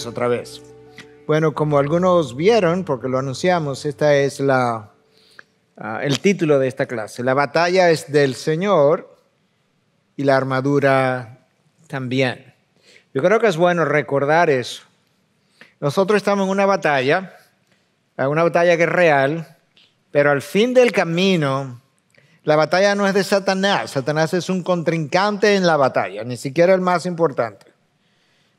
Otra vez. Bueno, como algunos vieron, porque lo anunciamos, esta es el título de esta clase. La batalla es del Señor y la armadura también. Yo creo que es bueno recordar eso. Nosotros estamos en una batalla que es real, pero al fin del camino, la batalla no es de Satanás. Satanás es un contrincante en la batalla, ni siquiera el más importante.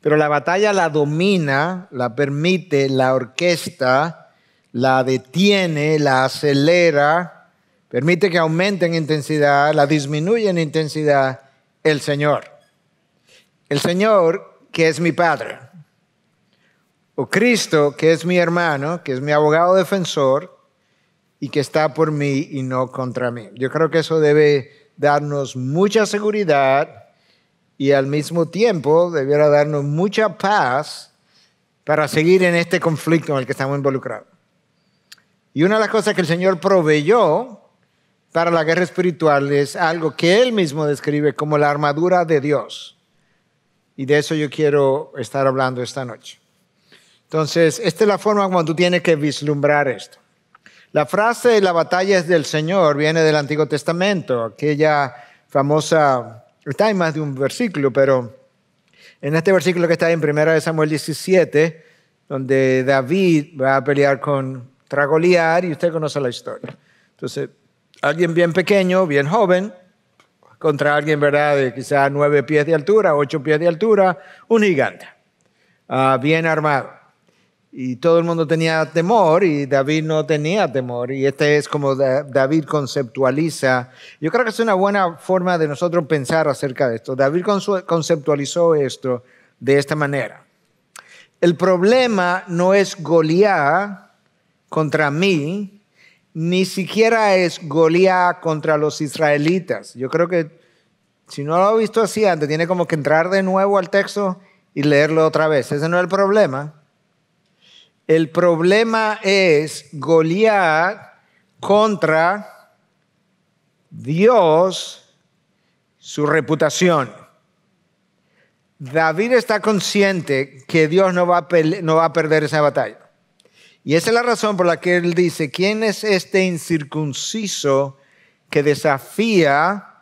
Pero la batalla la domina, la permite, la orquesta, la detiene, la acelera, permite que aumente en intensidad, la disminuye en intensidad el Señor. El Señor, que es mi Padre. O Cristo, que es mi hermano, que es mi abogado defensor y que está por mí y no contra mí. Yo creo que eso debe darnos mucha seguridad y al mismo tiempo debiera darnos mucha paz para seguir en este conflicto en el que estamos involucrados. Y una de las cosas que el Señor proveyó para la guerra espiritual es algo que Él mismo describe como la armadura de Dios. Y de eso yo quiero estar hablando esta noche. Entonces, esta es la forma como tú tienes que vislumbrar esto. La frase "la batalla es del Señor" viene del Antiguo Testamento, aquella famosa. Está en más de un versículo, pero en este versículo que está en 1 Samuel 17, donde David va a pelear contra Goliat, y usted conoce la historia. Entonces, alguien bien pequeño, bien joven, contra alguien, ¿verdad?, de quizá 9 pies de altura, 8 pies de altura, un gigante, bien armado. Y todo el mundo tenía temor y David no tenía temor. Y este es como David conceptualiza. Yo creo que es una buena forma de nosotros pensar acerca de esto. David conceptualizó esto de esta manera. El problema no es Goliat contra mí, ni siquiera es Goliat contra los israelitas. Yo creo que si no lo ha visto así antes, tiene como que entrar de nuevo al texto y leerlo otra vez. Ese no es el problema. El problema es Goliat contra Dios, su reputación. David está consciente que Dios no va a perder esa batalla. Y esa es la razón por la que él dice: ¿quién es este incircunciso que desafía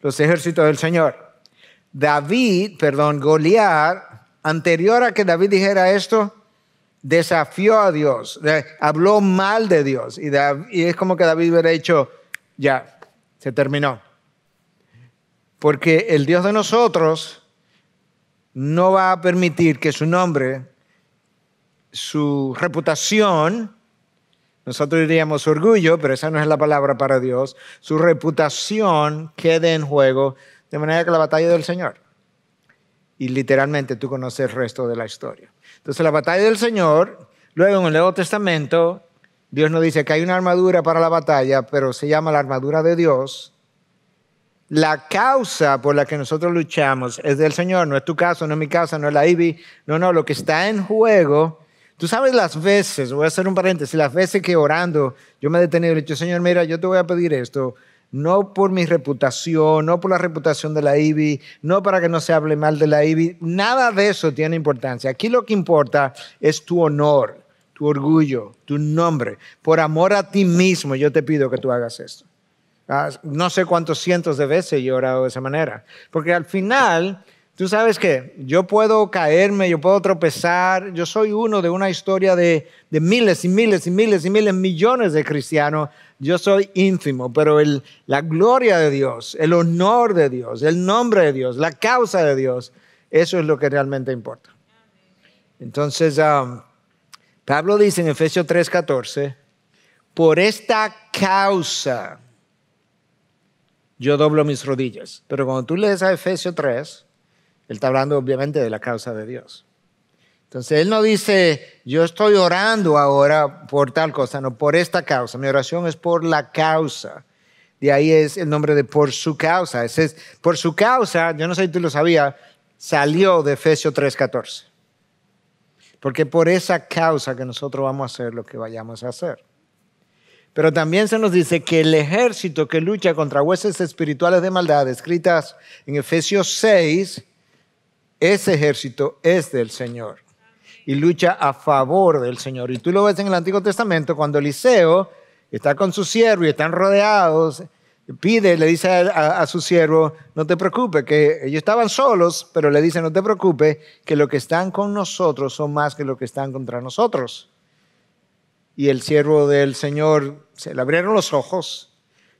los ejércitos del Señor? Goliat, anterior a que David dijera esto, desafió a Dios, habló mal de Dios, y es como que David hubiera dicho: ya, se terminó. Porque el Dios de nosotros no va a permitir que su nombre, su reputación, nosotros diríamos su orgullo, pero esa no es la palabra para Dios, su reputación quede en juego, de manera que la batalla del Señor. Y literalmente tú conoces el resto de la historia. Entonces la batalla del Señor, luego en el Nuevo Testamento, Dios nos dice que hay una armadura para la batalla, pero se llama la armadura de Dios. La causa por la que nosotros luchamos es del Señor, no es tu casa, no es mi casa, no es la IBI, no, lo que está en juego. Tú sabes las veces, voy a hacer un paréntesis, las veces que orando yo me he detenido y he dicho: Señor, mira, yo te voy a pedir esto, no por mi reputación, no por la reputación de la IBI, no para que no se hable mal de la IBI, nada de eso tiene importancia. Aquí lo que importa es tu honor, tu orgullo, tu nombre. Por amor a ti mismo yo te pido que tú hagas esto. No sé cuántos cientos de veces yo he orado de esa manera, porque al final, tú sabes que yo puedo caerme, yo puedo tropezar, yo soy uno de una historia de miles y miles y miles y miles, millones de cristianos. Yo soy ínfimo, pero la gloria de Dios, el honor de Dios, el nombre de Dios, la causa de Dios, eso es lo que realmente importa. Entonces, Pablo dice en Efesios 3:14, por esta causa yo doblo mis rodillas. Pero cuando tú lees a Efesios 3, él está hablando obviamente de la causa de Dios. Entonces Él no dice, yo estoy orando ahora por tal cosa, no, por esta causa. Mi oración es por la causa. De ahí es el nombre de por su causa. Ese es, por su causa, yo no sé si tú lo sabías, salió de Efesios 3:14. Porque por esa causa que nosotros vamos a hacer lo que vayamos a hacer. Pero también se nos dice que el ejército que lucha contra huestes espirituales de maldad, escritas en Efesios 6, ese ejército es del Señor y lucha a favor del Señor. Y tú lo ves en el Antiguo Testamento cuando Eliseo está con su siervo y están rodeados, le dice a su siervo, no te preocupes, que ellos estaban solos, pero le dice, no te preocupes, que los que están con nosotros son más que los que están contra nosotros. Y el siervo del Señor se le abrieron los ojos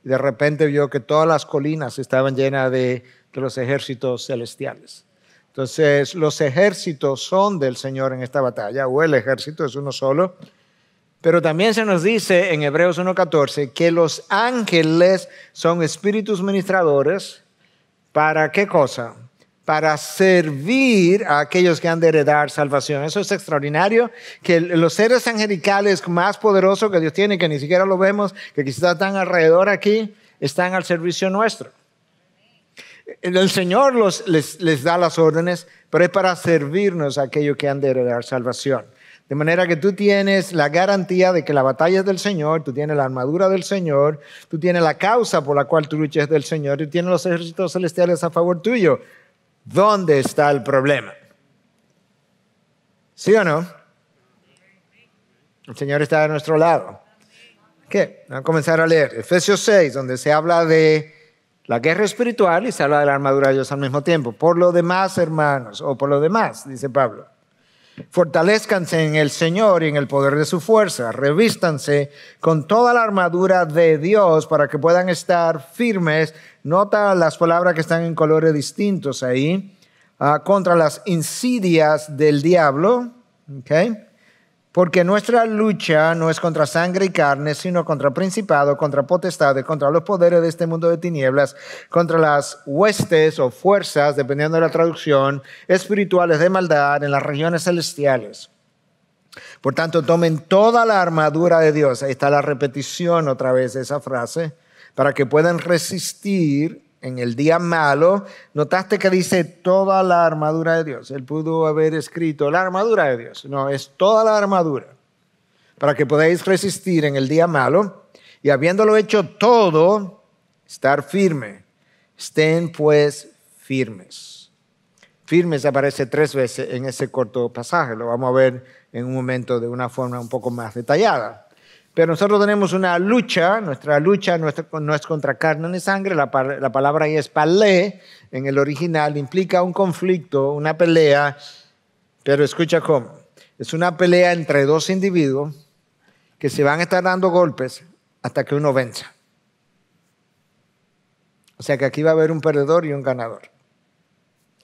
y de repente vio que todas las colinas estaban llenas de los ejércitos celestiales. Entonces, los ejércitos son del Señor en esta batalla, o el ejército es uno solo. Pero también se nos dice en Hebreos 1:14 que los ángeles son espíritus ministradores. ¿Para qué cosa? Para servir a aquellos que han de heredar salvación. Eso es extraordinario, que los seres angelicales más poderosos que Dios tiene, que ni siquiera lo vemos, que quizás están alrededor aquí, están al servicio nuestro. El Señor les da las órdenes, pero es para servirnos a aquellos que han de heredar salvación. De manera que tú tienes la garantía de que la batalla es del Señor, tú tienes la armadura del Señor, tú tienes la causa por la cual tú luchas del Señor y tienes los ejércitos celestiales a favor tuyo. ¿Dónde está el problema? ¿Sí o no? El Señor está de nuestro lado. ¿Qué? Vamos a comenzar a leer Efesios 6, donde se habla de la guerra espiritual y se habla de la armadura de Dios al mismo tiempo. Por lo demás, hermanos, o por lo demás, dice Pablo, fortalezcanse en el Señor y en el poder de su fuerza. Revístanse con toda la armadura de Dios para que puedan estar firmes. Nota las palabras que están en colores distintos ahí. Contra las insidias del diablo. ¿Okay? Porque nuestra lucha no es contra sangre y carne, sino contra principados, contra potestades, contra los poderes de este mundo de tinieblas, contra las huestes o fuerzas, dependiendo de la traducción, espirituales de maldad en las regiones celestiales. Por tanto, tomen toda la armadura de Dios. Ahí está la repetición otra vez de esa frase, para que puedan resistir en el día malo. Notaste que dice toda la armadura de Dios. Él pudo haber escrito la armadura de Dios. No, es toda la armadura. Para que podáis resistir en el día malo. Y habiéndolo hecho todo, estar firme. Estén pues firmes. Firmes aparece 3 veces en ese corto pasaje. Lo vamos a ver en un momento de una forma un poco más detallada. Pero nosotros tenemos una lucha, nuestra lucha no es contra carne ni sangre, la palabra ahí es palé, en el original, implica un conflicto, una pelea, pero escucha cómo, es una pelea entre 2 individuos que se van a estar dando golpes hasta que uno venza. O sea que aquí va a haber un perdedor y un ganador.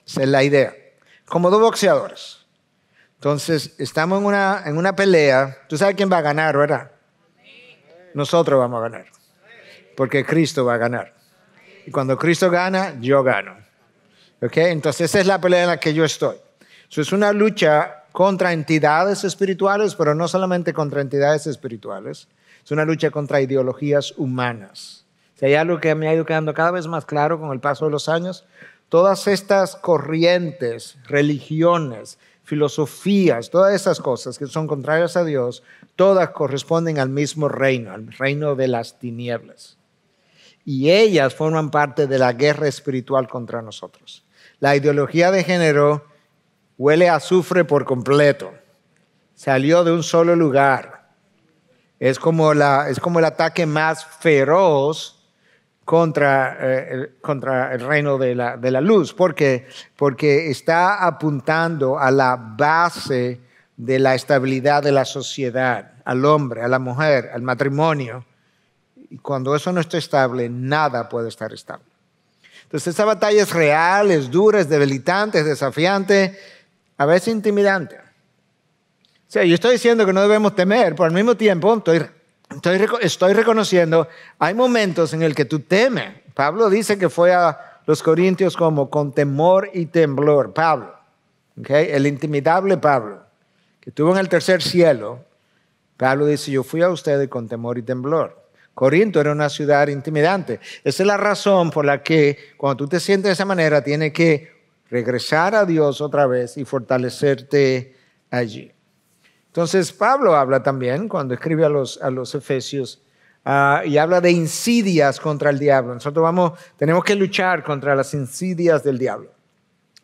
Esa es la idea, como 2 boxeadores. Entonces, estamos en una pelea, tú sabes quién va a ganar, ¿verdad? Nosotros vamos a ganar, porque Cristo va a ganar. Y cuando Cristo gana, yo gano. ¿Okay? Entonces esa es la pelea en la que yo estoy. Eso es una lucha contra entidades espirituales, pero no solamente contra entidades espirituales. Es una lucha contra ideologías humanas. Si hay algo que me ha ido quedando cada vez más claro con el paso de los años, todas estas corrientes, religiones, filosofías, todas esas cosas que son contrarias a Dios, todas corresponden al mismo reino, al reino de las tinieblas. Y ellas forman parte de la guerra espiritual contra nosotros. La ideología de género huele a azufre por completo. Salió de un solo lugar. Es como el ataque más feroz contra el reino de la luz. ¿Por qué? Porque está apuntando a la base de la estabilidad de la sociedad, al hombre, a la mujer, al matrimonio. Y cuando eso no está estable, nada puede estar estable. Entonces esa batalla es real, es dura, es debilitante, es desafiante, a veces intimidante. O sea, yo estoy diciendo que no debemos temer, pero al mismo tiempo estoy reconociendo, hay momentos en el que tú temes. Pablo dice que fue a los Corintios como con temor y temblor. Pablo, ¿okay? El intimidable Pablo. que estuvo en el tercer cielo, Pablo dice, yo fui a ustedes con temor y temblor. Corinto era una ciudad intimidante. Esa es la razón por la que cuando tú te sientes de esa manera, tienes que regresar a Dios otra vez y fortalecerte allí. Entonces Pablo habla también, cuando escribe a los Efesios, y habla de insidias contra el diablo. Nosotros tenemos que luchar contra las insidias del diablo.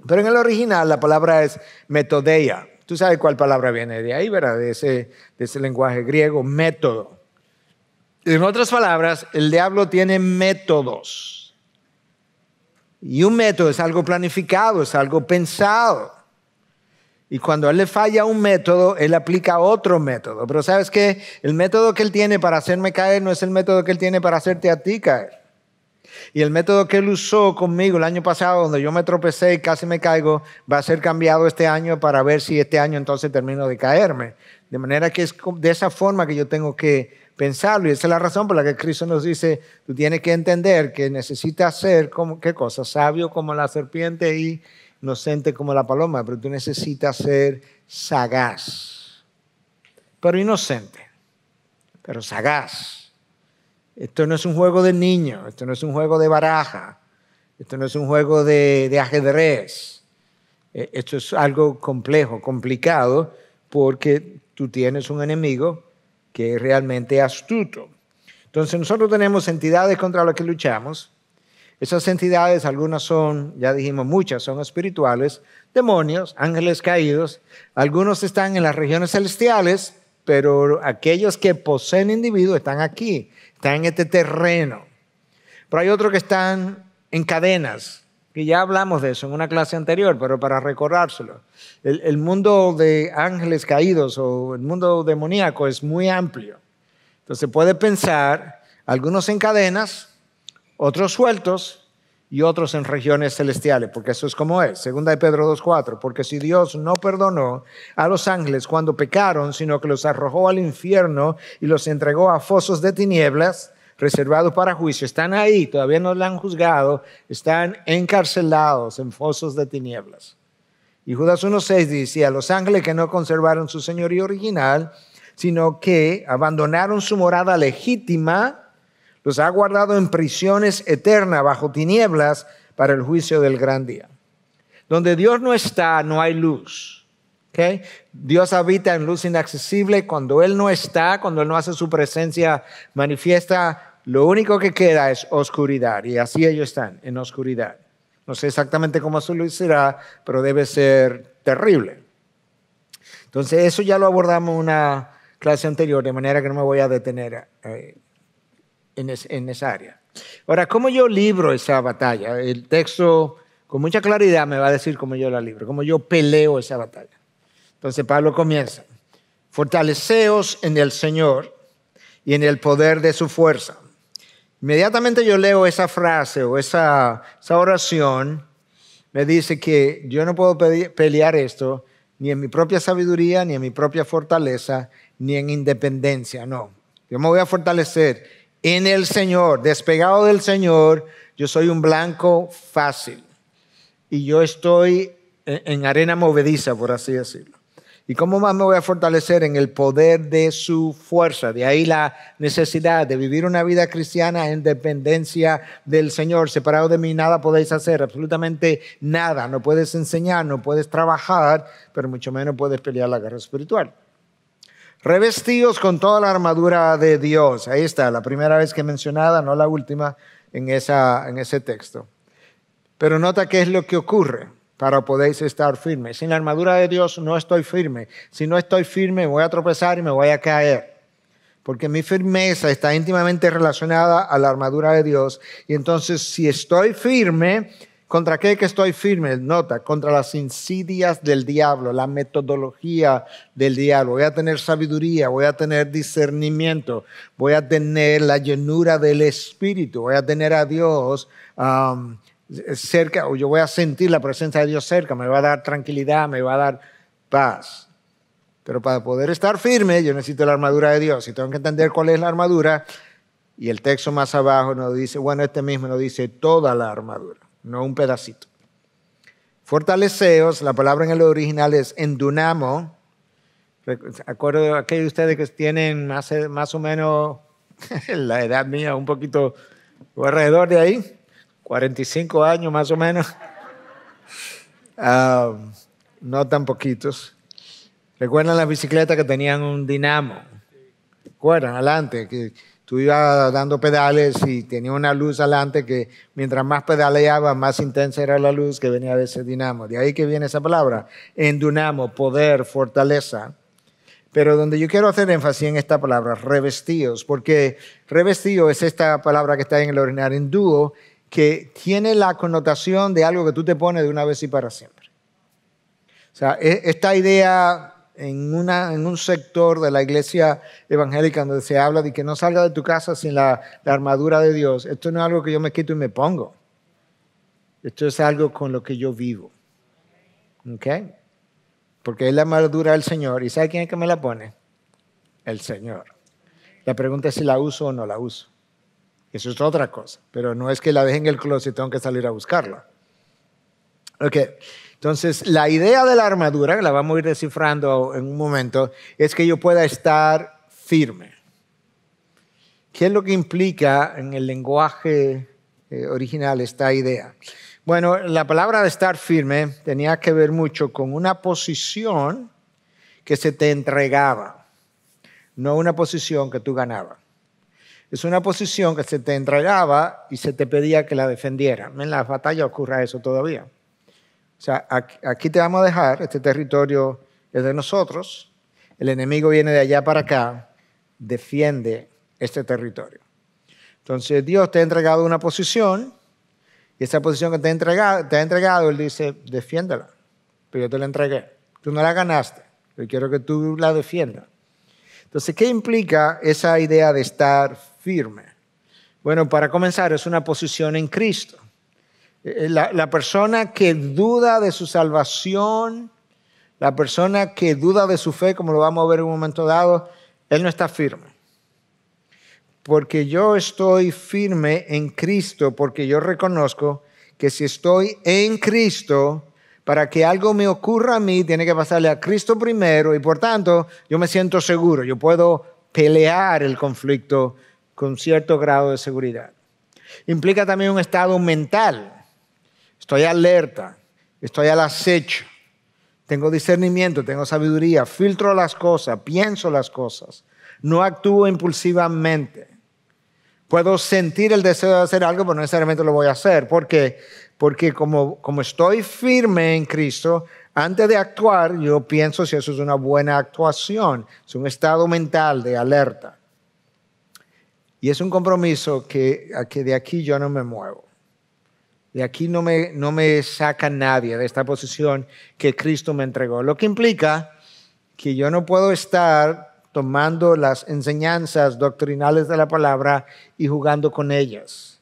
Pero en el original la palabra es metodeia. Tú sabes cuál palabra viene de ahí, ¿verdad? De ese lenguaje griego, método. En otras palabras, el diablo tiene métodos. Y un método es algo planificado, es algo pensado. Y cuando a él le falla un método, él aplica otro método. Pero ¿sabes qué? El método que él tiene para hacerme caer no es el método que él tiene para hacerte a ti caer. Y el método que él usó conmigo el año pasado, donde yo me tropecé y casi me caigo, va a ser cambiado este año para ver si este año entonces termino de caerme. De manera que es de esa forma que yo tengo que pensarlo. Y esa es la razón por la que Cristo nos dice, tú tienes que entender que necesitas ser, ¿qué cosa? Sabio como la serpiente y inocente como la paloma, pero tú necesitas ser sagaz. Pero inocente, pero sagaz. Esto no es un juego de niño, esto no es un juego de baraja, esto no es un juego de ajedrez. Esto es algo complejo, complicado, porque tú tienes un enemigo que es realmente astuto. Entonces nosotros tenemos entidades contra las que luchamos. Esas entidades, algunas son, ya dijimos, muchas son espirituales, demonios, ángeles caídos. Algunos están en las regiones celestiales, pero aquellos que poseen individuos están aquí, están en este terreno. Pero hay otros que están en cadenas, que ya hablamos de eso en una clase anterior, pero para recordárselo. El mundo de ángeles caídos o el mundo demoníaco es muy amplio. Entonces puede pensar algunos en cadenas, otros sueltos y otros en regiones celestiales, porque eso es como es. Segunda de Pedro 2:4, porque si Dios no perdonó a los ángeles cuando pecaron, sino que los arrojó al infierno y los entregó a fosos de tinieblas, reservados para juicio, están ahí, todavía no le han juzgado, están encarcelados en fosos de tinieblas. Y Judas 1:6 dice, a los ángeles que no conservaron su señorío original, sino que abandonaron su morada legítima, los ha guardado en prisiones eternas bajo tinieblas para el juicio del gran día. Donde Dios no está, no hay luz. ¿Okay? Dios habita en luz inaccesible. Cuando Él no está, cuando Él no hace su presencia manifiesta, lo único que queda es oscuridad. Y así ellos están, en oscuridad. No sé exactamente cómo se lo será, pero debe ser terrible. Entonces, eso ya lo abordamos en una clase anterior, de manera que no me voy a detener en esa área. Ahora, ¿cómo yo libro esa batalla? El texto con mucha claridad me va a decir cómo yo la libro, cómo yo peleo esa batalla. Entonces Pablo comienza, fortaleceos en el Señor y en el poder de su fuerza. Inmediatamente yo leo esa frase o esa oración, me dice que yo no puedo pelear esto ni en mi propia sabiduría, ni en mi propia fortaleza, ni en independencia, no. Yo me voy a fortalecer en el Señor, despegado del Señor, yo soy un blanco fácil. Y yo estoy en arena movediza, por así decirlo. ¿Y cómo más me voy a fortalecer? En el poder de su fuerza. De ahí la necesidad de vivir una vida cristiana en dependencia del Señor. Separado de mí nada podéis hacer, absolutamente nada. No puedes enseñar, no puedes trabajar, pero mucho menos puedes pelear la guerra espiritual. Revestidos con toda la armadura de Dios. Ahí está, la primera vez que he mencionada, no la última, en ese texto. Pero nota qué es lo que ocurre para podéis estar firmes. Sin la armadura de Dios no estoy firme. Si no estoy firme, me voy a tropezar y me voy a caer. Porque mi firmeza está íntimamente relacionada a la armadura de Dios. Y entonces, si estoy firme, ¿contra qué que estoy firme? Nota, contra las insidias del diablo, la metodología del diablo. Voy a tener sabiduría, voy a tener discernimiento, voy a tener la llenura del Espíritu, voy a tener a Dios cerca, o yo voy a sentir la presencia de Dios cerca, me va a dar tranquilidad, me va a dar paz. Pero para poder estar firme, yo necesito la armadura de Dios. Y tengo que entender cuál es la armadura. Y el texto más abajo nos dice, bueno, este mismo nos dice toda la armadura, no un pedacito. Fortaleceos, la palabra en el original es endunamo. Acuerdo de aquellos de ustedes que tienen más o menos la edad mía, un poquito o alrededor de ahí, 45 años más o menos. No tan poquitos. ¿Recuerdan las bicicletas que tenían un dinamo? ¿Recuerdan? Adelante, que tú ibas dando pedales y tenía una luz adelante que mientras más pedaleaba, más intensa era la luz que venía de ese dinamo. De ahí que viene esa palabra, endunamo, poder, fortaleza. Pero donde yo quiero hacer énfasis en esta palabra, revestidos, porque revestido es esta palabra que está en el original enduo, que tiene la connotación de algo que tú te pones de una vez y para siempre. O sea, esta idea en un sector de la iglesia evangélica donde se habla de que no salga de tu casa sin la armadura de Dios, esto no es algo que yo me quito y me pongo. Esto es algo con lo que yo vivo. ¿Ok? Porque es la armadura del Señor. ¿Y sabe quién es que me la pone? El Señor. La pregunta es si la uso o no la uso. Eso es otra cosa. Pero no es que la deje en el closet y tengo que salir a buscarla. Ok. Entonces, la idea de la armadura, que la vamos a ir descifrando en un momento, es que yo pueda estar firme. ¿Qué es lo que implica en el lenguaje original esta idea? Bueno, la palabra de estar firme tenía que ver mucho con una posición que se te entregaba, no una posición que tú ganabas. Es una posición que se te entregaba y se te pedía que la defendiera. En las batallas ocurre eso todavía. O sea, aquí te vamos a dejar, este territorio es de nosotros, el enemigo viene de allá para acá, defiende este territorio. Entonces Dios te ha entregado una posición y esa posición que te ha entregado, Él dice, defiéndela, pero yo te la entregué. Tú no la ganaste, yo quiero que tú la defiendas. Entonces, ¿qué implica esa idea de estar firme? Bueno, para comenzar, es una posición en Cristo. La persona que duda de su salvación, la persona que duda de su fe, como lo vamos a ver en un momento dado, él no está firme. Porque yo estoy firme en Cristo, porque yo reconozco que si estoy en Cristo, para que algo me ocurra a mí, tiene que pasarle a Cristo primero y por tanto yo me siento seguro. Yo puedo pelear el conflicto con cierto grado de seguridad. Implica también un estado mental. Estoy alerta, estoy al acecho, tengo discernimiento, tengo sabiduría, filtro las cosas, pienso las cosas, no actúo impulsivamente. Puedo sentir el deseo de hacer algo, pero no necesariamente lo voy a hacer. ¿Por qué? Porque como estoy firme en Cristo, antes de actuar, yo pienso si eso es una buena actuación. Es un estado mental de alerta. Y es un compromiso que de aquí yo no me muevo. De aquí no me saca nadie de esta posición que Cristo me entregó. Lo que implica que yo no puedo estar tomando las enseñanzas doctrinales de la palabra y jugando con ellas.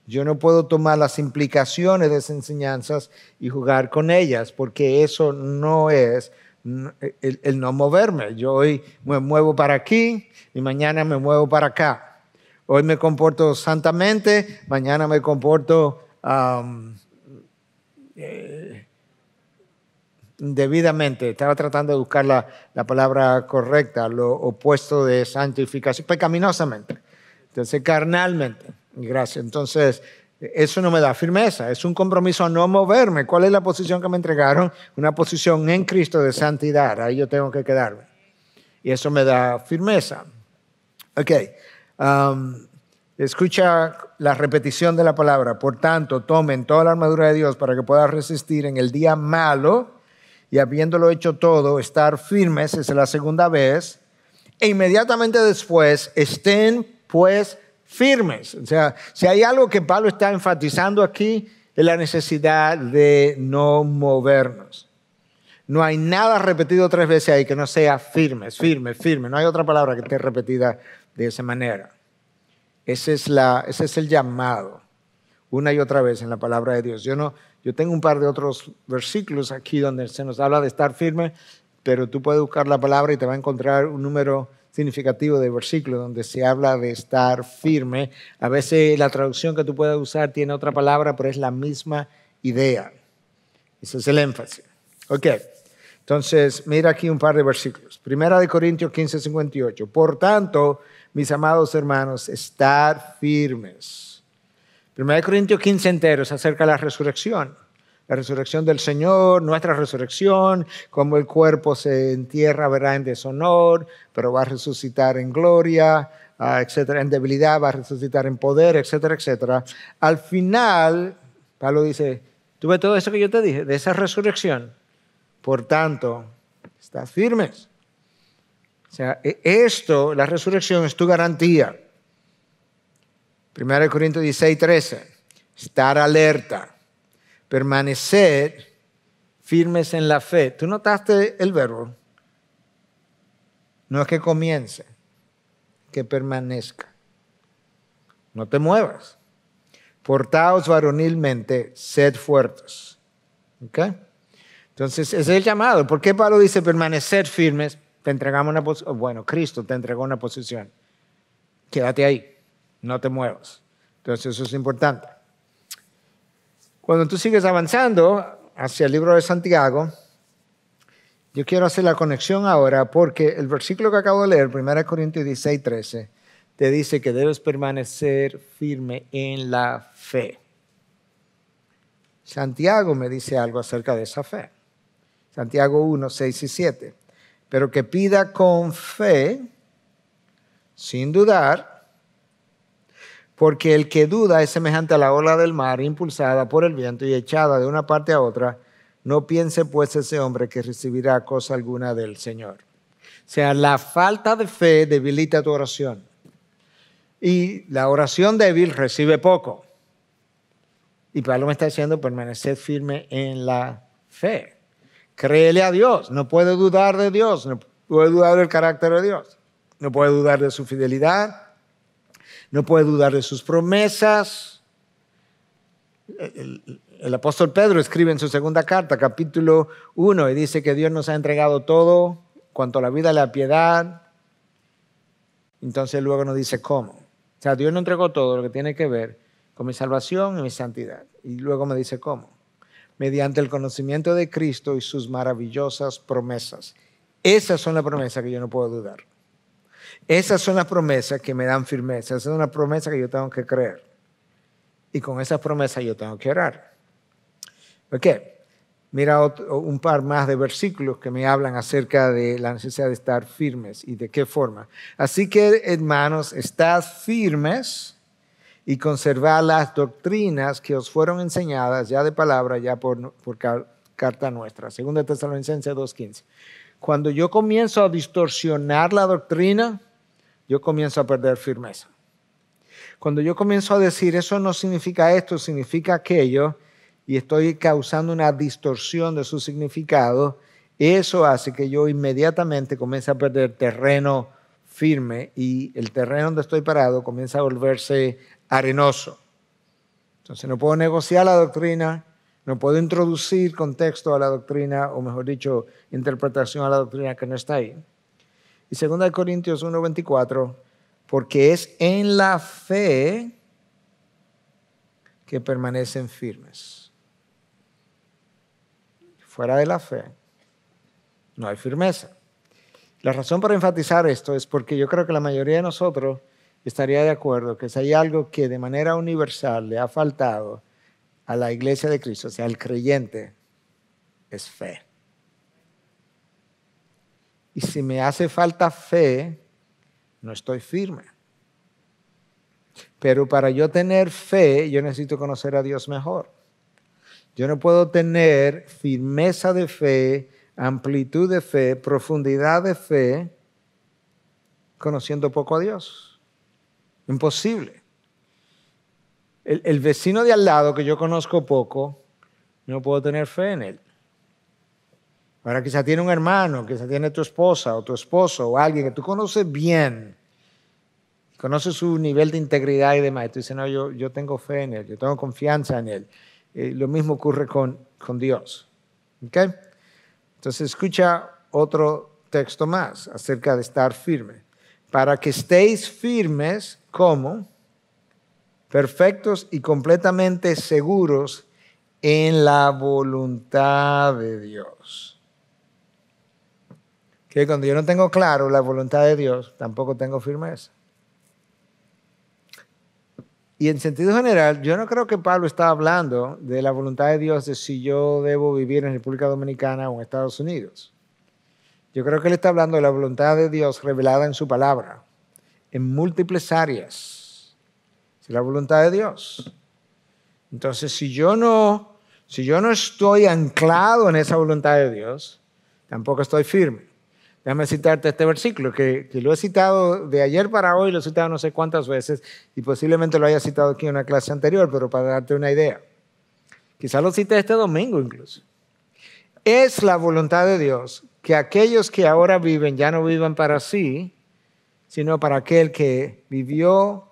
Yo no puedo tomar las implicaciones de esas enseñanzas y jugar con ellas, porque eso no es el no moverme. Yo hoy me muevo para aquí y mañana me muevo para acá. Hoy me comporto santamente, mañana me comporto indebidamente. Estaba tratando de buscar la palabra correcta, lo opuesto de santificación, pecaminosamente. Entonces, carnalmente. Gracias. Entonces, eso no me da firmeza. Es un compromiso a no moverme. ¿Cuál es la posición que me entregaron? Una posición en Cristo de santidad. Ahí yo tengo que quedarme. Y eso me da firmeza. Ok. Escucha la repetición de la palabra. Por tanto, tomen toda la armadura de Dios para que puedan resistir en el día malo y habiéndolo hecho todo, estar firmes, es la segunda vez, e inmediatamente después estén pues firmes. O sea, si hay algo que Pablo está enfatizando aquí, es la necesidad de no movernos. No hay nada repetido 3 veces ahí que no sea firmes, firme, firme. No hay otra palabra que esté repetida de esa manera. Ese es el llamado, una y otra vez en la palabra de Dios. Yo tengo un par de otros versículos aquí donde se nos habla de estar firme, pero tú puedes buscar la palabra y te va a encontrar un número significativo de versículos donde se habla de estar firme. A veces la traducción que tú puedes usar tiene otra palabra, pero es la misma idea. Ese es el énfasis. Ok, Entonces, mira aquí un par de versículos. Primera de Corintios 15, 58. Por tanto, mis amados hermanos, estar firmes. Primera de Corintios 15 entero es acerca de la resurrección del Señor, nuestra resurrección, cómo el cuerpo se entierra, verá en deshonor, pero va a resucitar en gloria, etcétera, en debilidad, va a resucitar en poder, etcétera, etcétera. Al final, Pablo dice, ¿tú ves todo eso que yo te dije, de esa resurrección? Por tanto, estás firmes. O sea, esto, la resurrección, es tu garantía. 1 Corintios 16, 13. Estar alerta. Permanecer firmes en la fe. ¿Tú notaste el verbo? No es que comience, que permanezca. No te muevas. Portaos varonilmente, sed fuertes. ¿Ok? Entonces, ese es el llamado. ¿Por qué Pablo dice permanecer firmes? Te entregamos una posición. Bueno, Cristo te entregó una posición. Quédate ahí, no te muevas. Entonces, eso es importante. Cuando tú sigues avanzando hacia el libro de Santiago, yo quiero hacer la conexión ahora porque el versículo que acabo de leer, 1 Corintios 16, 13, te dice que debes permanecer firme en la fe. Santiago me dice algo acerca de esa fe. Santiago 1, 6 y 7. Pero que pida con fe, sin dudar, porque el que duda es semejante a la ola del mar, impulsada por el viento y echada de una parte a otra. No piense pues ese hombre que recibirá cosa alguna del Señor. O sea, la falta de fe debilita tu oración. Y la oración débil recibe poco. Y Pablo me está diciendo permanecer firme en la fe. Créele a Dios, no puede dudar de Dios, no puede dudar del carácter de Dios, no puede dudar de su fidelidad, no puede dudar de sus promesas. El apóstol Pedro escribe en su segunda carta, capítulo 1, y dice que Dios nos ha entregado todo cuanto a la vida y la piedad. Entonces luego nos dice cómo. O sea, Dios nos entregó todo lo que tiene que ver con mi salvación y mi santidad. Y luego me dice cómo. Mediante el conocimiento de Cristo y sus maravillosas promesas. Esas son las promesas que yo no puedo dudar. Esas son las promesas que me dan firmeza. Esas son las promesas que yo tengo que creer. Y con esas promesas yo tengo que orar. ¿Ok? Mira un par más de versículos que me hablan acerca de la necesidad de estar firmes y de qué forma. Así que, hermanos, estad firmes y conservad las doctrinas que os fueron enseñadas ya de palabra, ya por carta nuestra. 2 Tesalonicenses 2:15. Cuando yo comienzo a distorsionar la doctrina, yo comienzo a perder firmeza. Cuando yo comienzo a decir eso no significa esto, significa aquello, y estoy causando una distorsión de su significado, eso hace que yo inmediatamente comience a perder terreno firme y el terreno donde estoy parado comienza a volverse arenoso. Entonces no puedo negociar la doctrina, no puedo introducir contexto a la doctrina, o mejor dicho, interpretación a la doctrina que no está ahí. Y 2 Corintios 1:24, porque es en la fe que permanecen firmes. Fuera de la fe no hay firmeza. La razón para enfatizar esto es porque yo creo que la mayoría de nosotros estaría de acuerdo que si hay algo que de manera universal le ha faltado a la iglesia de Cristo, o sea, al creyente, es fe. Y si me hace falta fe, no estoy firme. Pero para yo tener fe, yo necesito conocer a Dios mejor. Yo no puedo tener firmeza de fe, amplitud de fe, profundidad de fe, conociendo poco a Dios. Imposible. El vecino de al lado que yo conozco poco, no puedo tener fe en él. Ahora quizá tiene un hermano, quizá tiene tu esposa o tu esposo o alguien que tú conoces bien, conoces su nivel de integridad y demás. Y tú dices, no, yo tengo fe en él, yo tengo confianza en él. Lo mismo ocurre con Dios. ¿Ok? Entonces escucha otro texto más acerca de estar firme. Para que estéis firmes, ¿cómo? Perfectos y completamente seguros en la voluntad de Dios. que cuando yo no tengo claro la voluntad de Dios, tampoco tengo firmeza. Y en sentido general, yo no creo que Pablo está hablando de la voluntad de Dios de si yo debo vivir en República Dominicana o en Estados Unidos. Yo creo que él está hablando de la voluntad de Dios revelada en su palabra, en múltiples áreas. Es la voluntad de Dios. Entonces, si yo no estoy anclado en esa voluntad de Dios, tampoco estoy firme. Déjame citarte este versículo, que lo he citado de ayer para hoy, lo he citado no sé cuántas veces, y posiblemente lo haya citado aquí en una clase anterior, pero para darte una idea. Quizás lo cité este domingo incluso. Es la voluntad de Dios que aquellos que ahora viven ya no vivan para sí, sino para aquel que vivió,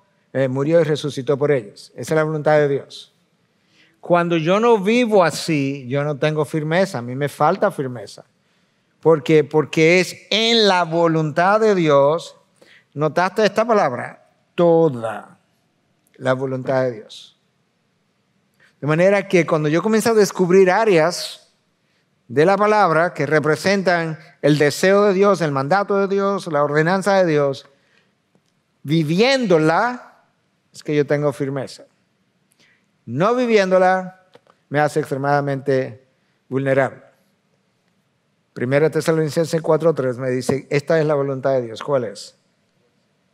murió y resucitó por ellos. Esa es la voluntad de Dios. Cuando yo no vivo así, yo no tengo firmeza, a mí me falta firmeza. Porque es en la voluntad de Dios, ¿notaste esta palabra? Toda la voluntad de Dios. De manera que cuando yo comienzo a descubrir áreas de la palabra que representan el deseo de Dios, el mandato de Dios, la ordenanza de Dios, viviéndola, es que yo tengo firmeza. No viviéndola me hace extremadamente vulnerable. Primera Tesalonicenses 4:3 me dice, esta es la voluntad de Dios. ¿Cuál es?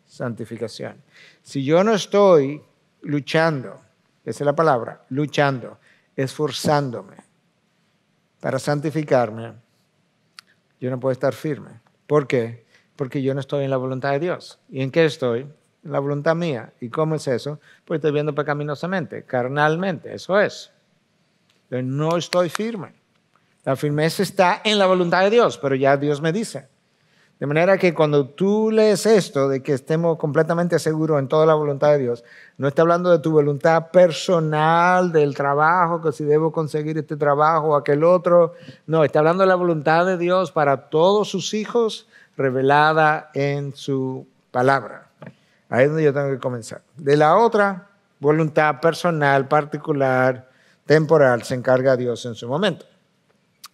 Santificación. Si yo no estoy luchando, esa es la palabra, luchando, esforzándome para santificarme, yo no puedo estar firme. ¿Por qué? Porque yo no estoy en la voluntad de Dios. ¿Y en qué estoy? En la voluntad mía. ¿Y cómo es eso? Pues estoy viendo pecaminosamente, carnalmente, eso es. Yo no estoy firme. La firmeza está en la voluntad de Dios, pero ya Dios me dice. De manera que cuando tú lees esto, de que estemos completamente seguros en toda la voluntad de Dios, no está hablando de tu voluntad personal, del trabajo, que si debo conseguir este trabajo o aquel otro. No, está hablando de la voluntad de Dios para todos sus hijos, revelada en su palabra. Ahí es donde yo tengo que comenzar. De la otra, voluntad personal, particular, temporal, se encarga Dios en su momento.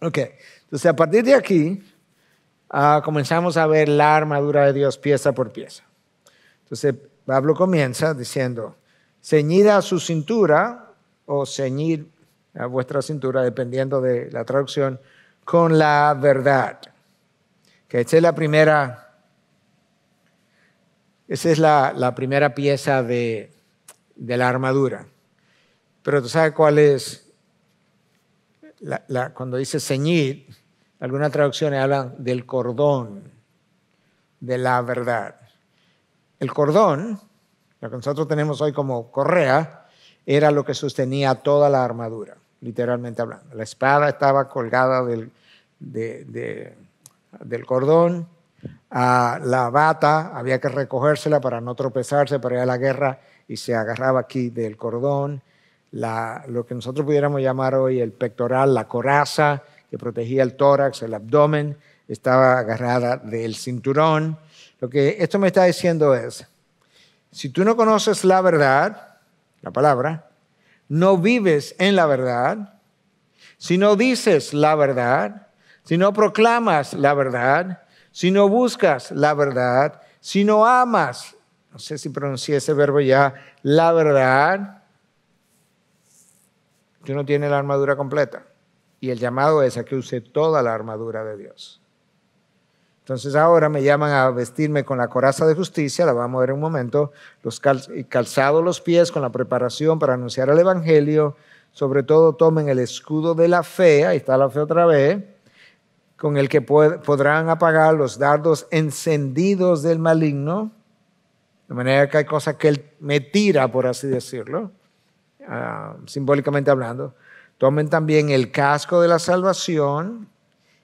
Ok, entonces a partir de aquí comenzamos a ver la armadura de Dios pieza por pieza. Entonces Pablo comienza diciendo, ceñid a su cintura o ceñid a vuestra cintura, dependiendo de la traducción, con la verdad. Que esa es la primera pieza de la armadura. Pero tú sabes cuál es. Cuando dice ceñid, algunas traducciones hablan del cordón, de la verdad. El cordón, lo que nosotros tenemos hoy como correa, era lo que sostenía toda la armadura, literalmente hablando. La espada estaba colgada del cordón, la bata había que recogérsela para no tropezarse para ir a la guerra y se agarraba aquí del cordón. Lo que nosotros pudiéramos llamar hoy el pectoral, la coraza, que protegía el tórax, el abdomen, estaba agarrada del cinturón. Lo que esto me está diciendo es, si tú no conoces la verdad, la palabra, no vives en la verdad, si no dices la verdad, si no proclamas la verdad, si no buscas la verdad, si no amas, no sé si pronuncié ese verbo ya, la verdad, tú no tienes la armadura completa. Y el llamado es a que use toda la armadura de Dios. Entonces ahora me llaman a vestirme con la coraza de justicia, la vamos a ver en un momento, calzados los pies con la preparación para anunciar el evangelio. Sobre todo tomen el escudo de la fe, ahí está la fe otra vez, con el que podrán apagar los dardos encendidos del maligno. De manera que hay cosas que él me tira, por así decirlo. Simbólicamente hablando, tomen también el casco de la salvación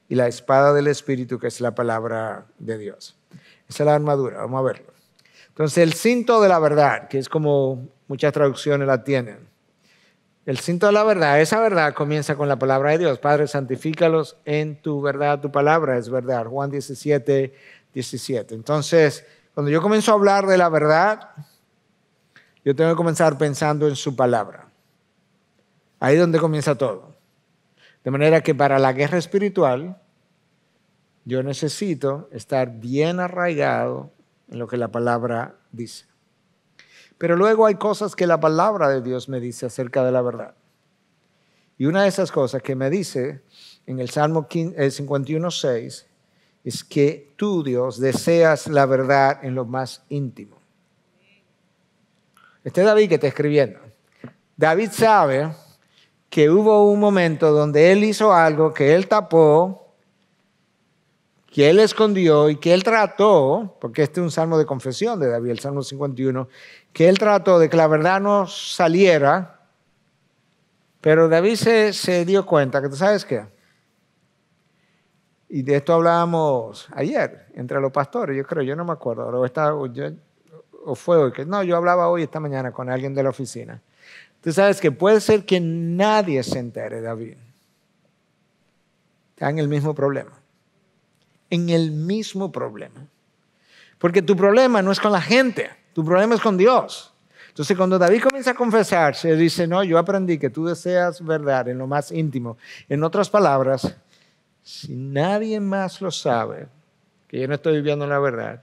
y la espada del Espíritu, que es la palabra de Dios. Esa es la armadura, vamos a verlo. Entonces el cinto de la verdad, que es como muchas traducciones la tienen. El cinto de la verdad, esa verdad comienza con la palabra de Dios. Padre, santifícalos en tu verdad, tu palabra es verdad. Juan 17:17. Entonces, cuando yo comienzo a hablar de la verdad, yo tengo que comenzar pensando en su palabra. Ahí es donde comienza todo. De manera que para la guerra espiritual, Yo necesito estar bien arraigado en lo que la palabra dice. Pero luego hay cosas que la palabra de Dios me dice acerca de la verdad. Y una de esas cosas que me dice en el Salmo 51:6 es que tú, Dios, deseas la verdad en lo más íntimo. Este es David que está escribiendo. David sabe que hubo un momento donde él hizo algo que él tapó, que él escondió y que él trató, porque este es un salmo de confesión de David, el Salmo 51, que él trató de que la verdad no saliera, pero David se dio cuenta que, ¿tú sabes qué? Y de esto hablábamos ayer, entre los pastores, yo creo, yo no me acuerdo, o fue hoy, no, yo hablaba hoy, esta mañana, con alguien de la oficina. Tú sabes que puede ser que nadie se entere, David. Está en el mismo problema. En el mismo problema. Porque tu problema no es con la gente, tu problema es con Dios. Entonces cuando David comienza a confesarse, dice, no, yo aprendí que tú deseas verdad en lo más íntimo. En otras palabras, si nadie más lo sabe, que yo no estoy viviendo la verdad,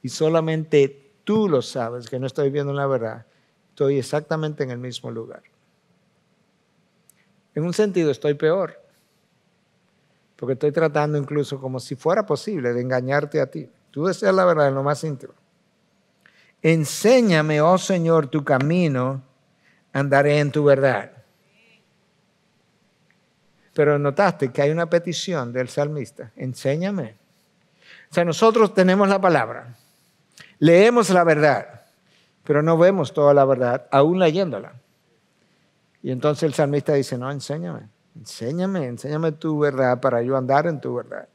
y solamente tú lo sabes, que no estoy viviendo la verdad, estoy exactamente en el mismo lugar. En un sentido estoy peor, porque estoy tratando incluso como si fuera posible de engañarte a ti. Tú deseas la verdad en lo más íntimo. Enséñame, oh Señor, tu camino, andaré en tu verdad. Pero notaste que hay una petición del salmista. Enséñame. O sea, nosotros tenemos la palabra, leemos la verdad, pero no vemos toda la verdad, aún leyéndola. Y entonces el salmista dice, no, enséñame tu verdad para yo andar en tu verdad.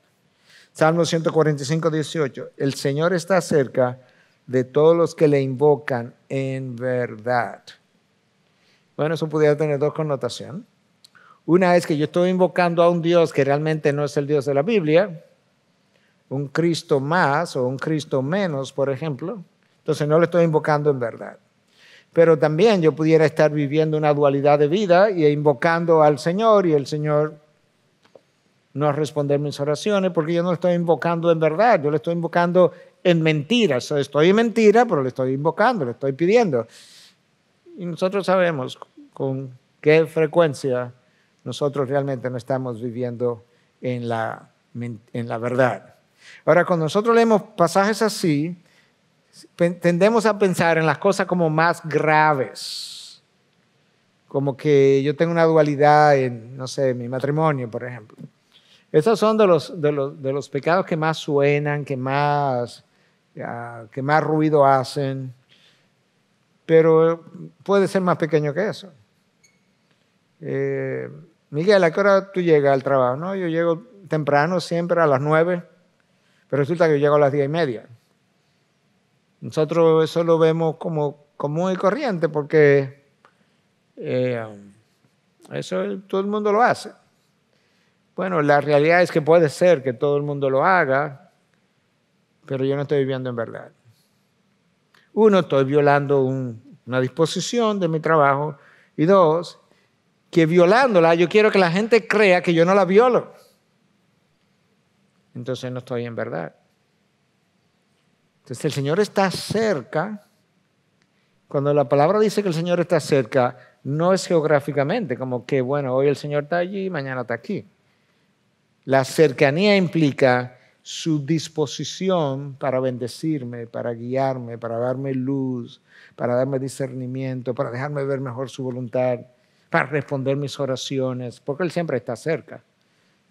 Salmo 145:18, el Señor está cerca de todos los que le invocan en verdad. Bueno, eso pudiera tener dos connotaciones. Una es que yo estoy invocando a un Dios que realmente no es el Dios de la Biblia, un Cristo más o un Cristo menos, por ejemplo. Entonces no le estoy invocando en verdad. Pero también yo pudiera estar viviendo una dualidad de vida y invocando al Señor y el Señor no responder mis oraciones porque yo no le estoy invocando en verdad, yo le estoy invocando en mentiras. Estoy en mentira, pero le estoy invocando, le estoy pidiendo. Y nosotros sabemos con qué frecuencia nosotros realmente no estamos viviendo en la verdad. Ahora, cuando nosotros leemos pasajes así, tendemos a pensar en las cosas como más graves. Como que yo tengo una dualidad en, no sé, mi matrimonio, por ejemplo. Esos son de los pecados que más suenan, que más ruido hacen, pero puede ser más pequeño que eso. Miguel, ¿a qué hora tú llegas al trabajo? No, yo llego temprano, siempre a las 9, pero resulta que yo llego a las 10:30. Nosotros eso lo vemos como común y corriente porque eso todo el mundo lo hace. Bueno, la realidad es que puede ser que todo el mundo lo haga, pero yo no estoy viviendo en verdad. Uno, estoy violando una disposición de mi trabajo. Y dos, que violándola yo quiero que la gente crea que yo no la violo. Entonces no estoy en verdad. Entonces el Señor está cerca. Cuando la palabra dice que el Señor está cerca, no es geográficamente, como que, bueno, hoy el Señor está allí y mañana está aquí. La cercanía implica su disposición para bendecirme, para guiarme, para darme luz, para darme discernimiento, para dejarme ver mejor su voluntad, para responder mis oraciones, porque Él siempre está cerca.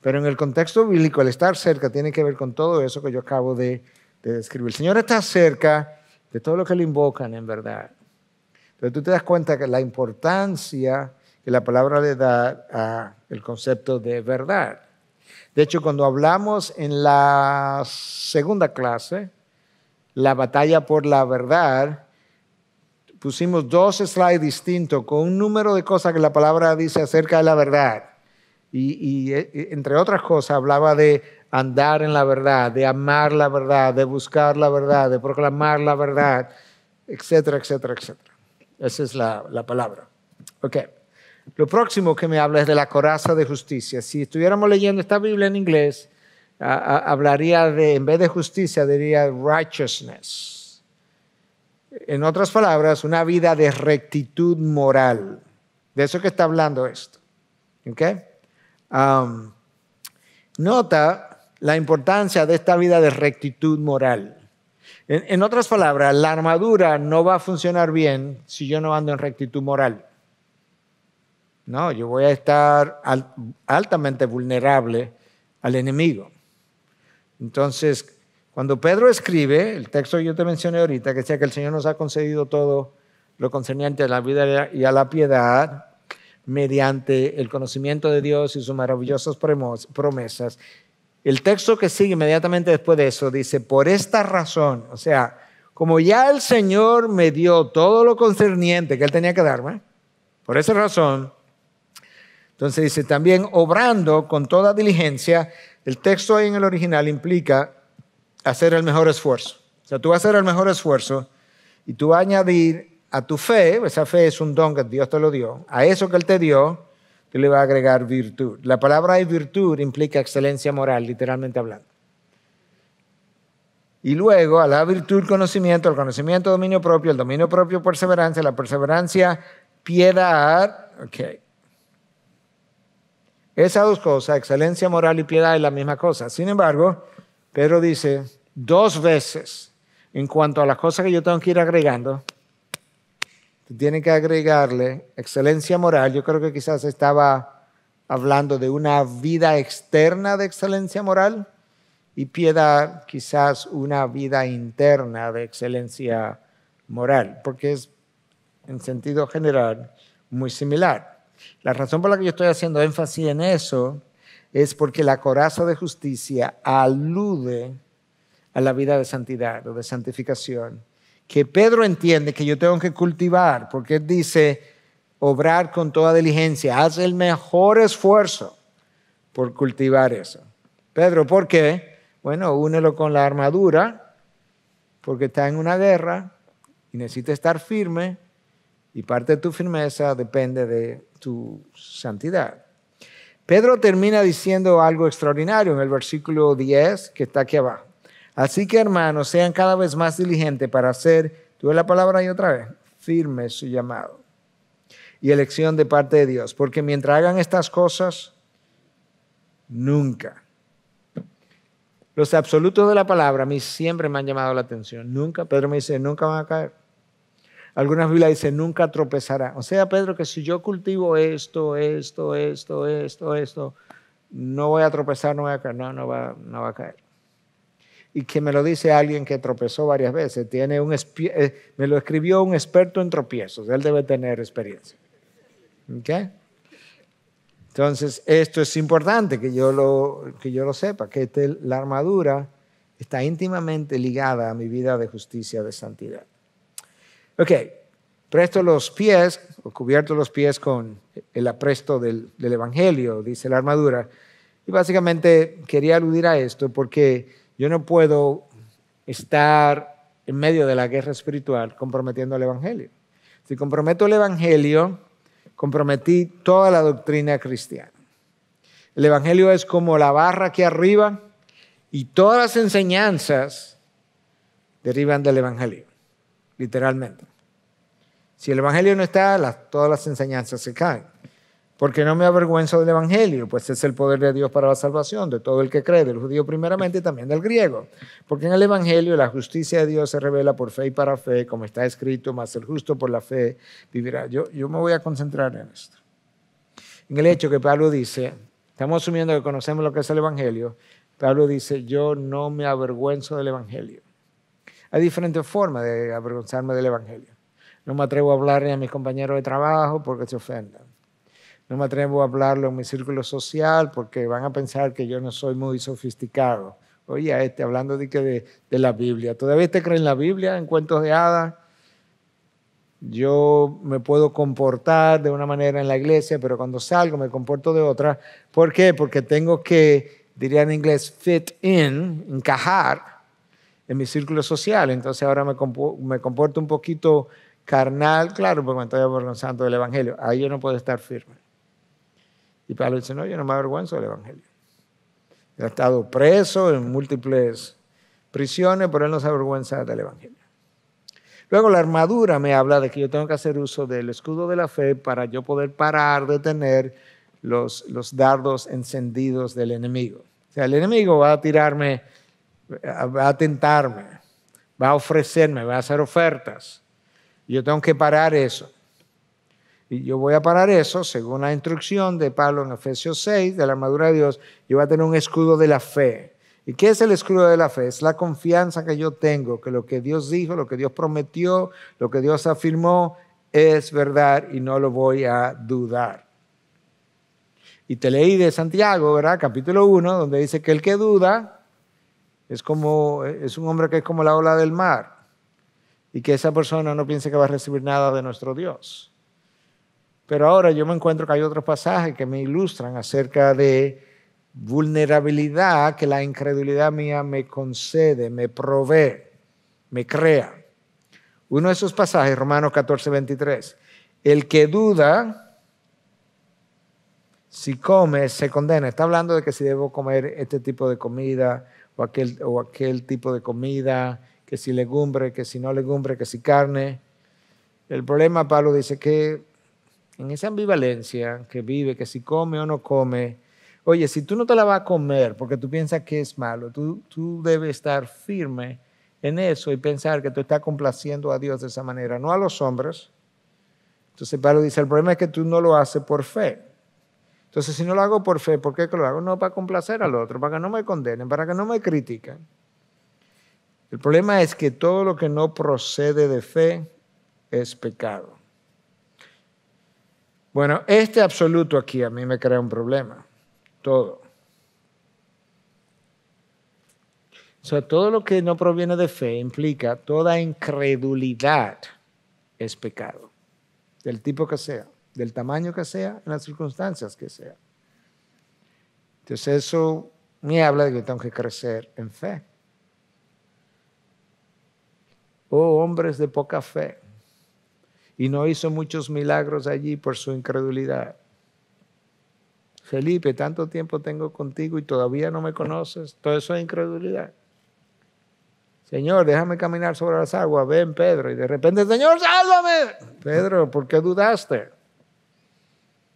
Pero en el contexto bíblico, el estar cerca tiene que ver con todo eso que yo acabo de describir. El Señor está cerca de todo lo que le invocan en verdad. Pero tú te das cuenta que la importancia que la palabra le da al concepto de verdad. De hecho, cuando hablamos en la segunda clase, la batalla por la verdad, pusimos 2 slides distintos con un número de cosas que la palabra dice acerca de la verdad. Y entre otras cosas hablaba de andar en la verdad, de amar la verdad, de buscar la verdad, de proclamar la verdad, etcétera, etcétera, etcétera. Esa es la palabra. Ok. Lo próximo que me habla es de la coraza de justicia. Si estuviéramos leyendo esta Biblia en inglés, hablaría de, en vez de justicia, diría righteousness. En otras palabras, una vida de rectitud moral. De eso que está hablando esto. ¿Okay? Nota la importancia de esta vida de rectitud moral. En otras palabras, la armadura no va a funcionar bien si yo no ando en rectitud moral. No, yo voy a estar altamente vulnerable al enemigo. Entonces, cuando Pedro escribe, el texto que yo te mencioné ahorita, que decía que el Señor nos ha concedido todo lo concerniente a la vida y a la piedad, mediante el conocimiento de Dios y sus maravillosas promesas. El texto que sigue inmediatamente después de eso dice, por esta razón, o sea, como ya el Señor me dio todo lo concerniente que Él tenía que darme, por esa razón, entonces dice, también obrando con toda diligencia, el texto ahí en el original implica hacer el mejor esfuerzo. O sea, tú vas a hacer el mejor esfuerzo y tú vas a añadir a tu fe, esa fe es un don que Dios te lo dio, a eso que Él te dio, tú le vas a agregar virtud. La palabra virtud implica excelencia moral, literalmente hablando. Y luego a la virtud conocimiento, el conocimiento dominio propio, el dominio propio perseverancia, la perseverancia piedad. Ok. Esas dos cosas, excelencia moral y piedad, es la misma cosa. Sin embargo, Pedro dice 2 veces en cuanto a las cosas que yo tengo que ir agregando, tú tienes que agregarle excelencia moral. Yo creo que quizás estaba hablando de una vida externa de excelencia moral y piedad, quizás una vida interna de excelencia moral, porque es en sentido general muy similar. La razón por la que yo estoy haciendo énfasis en eso es porque la coraza de justicia alude a la vida de santidad o de santificación, que Pedro entiende que yo tengo que cultivar, porque él dice, obrar con toda diligencia, haz el mejor esfuerzo por cultivar eso. Pedro, ¿por qué? Bueno, únelo con la armadura, porque está en una guerra y necesita estar firme, y parte de tu firmeza depende de tu santidad. Pedro termina diciendo algo extraordinario en el versículo 10 que está aquí abajo. Así que, hermanos, sean cada vez más diligentes para hacer, tú ves la palabra ahí otra vez, firme su llamado y elección de parte de Dios. Porque mientras hagan estas cosas, nunca. Los absolutos de la palabra a mí siempre me han llamado la atención. Nunca, Pedro me dice, nunca van a caer. Algunas Biblias dicen, nunca tropezará. O sea, Pedro, que si yo cultivo esto, no voy a tropezar, no voy a caer. No va a caer. Y que me lo dice alguien que tropezó varias veces. Me lo escribió un experto en tropiezos. Él debe tener experiencia. ¿Okay? Entonces, esto es importante que yo lo sepa, que la armadura está íntimamente ligada a mi vida de justicia, de santidad. Ok, presto los pies, o cubierto los pies con el apresto del Evangelio, dice la armadura. Y básicamente quería aludir a esto porque yo no puedo estar en medio de la guerra espiritual comprometiendo el Evangelio. Si comprometo el Evangelio, comprometí toda la doctrina cristiana. El Evangelio es como la barra aquí arriba y todas las enseñanzas derivan del Evangelio, literalmente. Si el Evangelio no está, todas las enseñanzas se caen. Porque no me avergüenzo del Evangelio, pues es el poder de Dios para la salvación de todo el que cree, del judío primeramente y también del griego. Porque en el Evangelio la justicia de Dios se revela por fe y para fe, como está escrito, mas el justo por la fe vivirá. Yo me voy a concentrar en esto. En el hecho que Pablo dice, estamos asumiendo que conocemos lo que es el Evangelio, Pablo dice, yo no me avergüenzo del Evangelio. Hay diferentes formas de avergonzarme del Evangelio. No me atrevo a hablarle a mis compañeros de trabajo porque se ofendan. No me atrevo a hablarlo en mi círculo social porque van a pensar que yo no soy muy sofisticado. Oye, hablando de la Biblia. ¿Todavía te creen en la Biblia, en cuentos de hadas? Yo me puedo comportar de una manera en la iglesia, pero cuando salgo me comporto de otra. ¿Por qué? Porque tengo que, diría en inglés, fit in, encajar en mi círculo social. Entonces ahora me comporto un poquito carnal, claro, porque me estoy avergonzando del Evangelio. Ahí yo no puedo estar firme. Y Pablo dice, no, yo no me avergüenzo del Evangelio. Ha estado preso en múltiples prisiones, pero él no se avergüenza del Evangelio. Luego la armadura me habla de que yo tengo que hacer uso del escudo de la fe para yo poder parar, detener los dardos encendidos del enemigo. O sea, el enemigo va a tirarme, va a tentarme, va a ofrecerme, va a hacer ofertas. Yo tengo que parar eso. Y yo voy a parar eso, según la instrucción de Pablo en Efesios 6, de la armadura de Dios, yo voy a tener un escudo de la fe. ¿Y qué es el escudo de la fe? Es la confianza que yo tengo, que lo que Dios dijo, lo que Dios prometió, lo que Dios afirmó, es verdad y no lo voy a dudar. Y te leí de Santiago, ¿verdad? Capítulo 1, donde dice que el que duda es un hombre que es como la ola del mar y que esa persona no piense que va a recibir nada de nuestro Dios. Pero ahora yo me encuentro que hay otros pasajes que me ilustran acerca de vulnerabilidad que la incredulidad mía me concede, me provee, me crea. Uno de esos pasajes, Romanos 14, 23. El que duda, si come, se condena. Está hablando de que si debo comer este tipo de comida o aquel tipo de comida, que si legumbre, que si no legumbre, que si carne. El problema, Pablo dice que en esa ambivalencia que vive, que si come o no come, oye, si tú no te la vas a comer porque tú piensas que es malo, tú debes estar firme en eso y pensar que tú estás complaciendo a Dios de esa manera, no a los hombres. Entonces Pablo dice, el problema es que tú no lo haces por fe. Entonces si no lo hago por fe, ¿por qué que lo hago? No para complacer al otro, para que no me condenen, para que no me critiquen. El problema es que todo lo que no procede de fe es pecado. Bueno, este absoluto aquí a mí me crea un problema. Todo. O sea, todo lo que no proviene de fe implica toda incredulidad es pecado. Del tipo que sea, del tamaño que sea, en las circunstancias que sea. Entonces eso me habla de que tengo que crecer en fe. Oh, hombres de poca fe. Y no hizo muchos milagros allí por su incredulidad. Felipe, tanto tiempo tengo contigo y todavía no me conoces. Todo eso es incredulidad. Señor, déjame caminar sobre las aguas. Ven, Pedro. Y de repente, Señor, sálvame. Pedro, ¿por qué dudaste?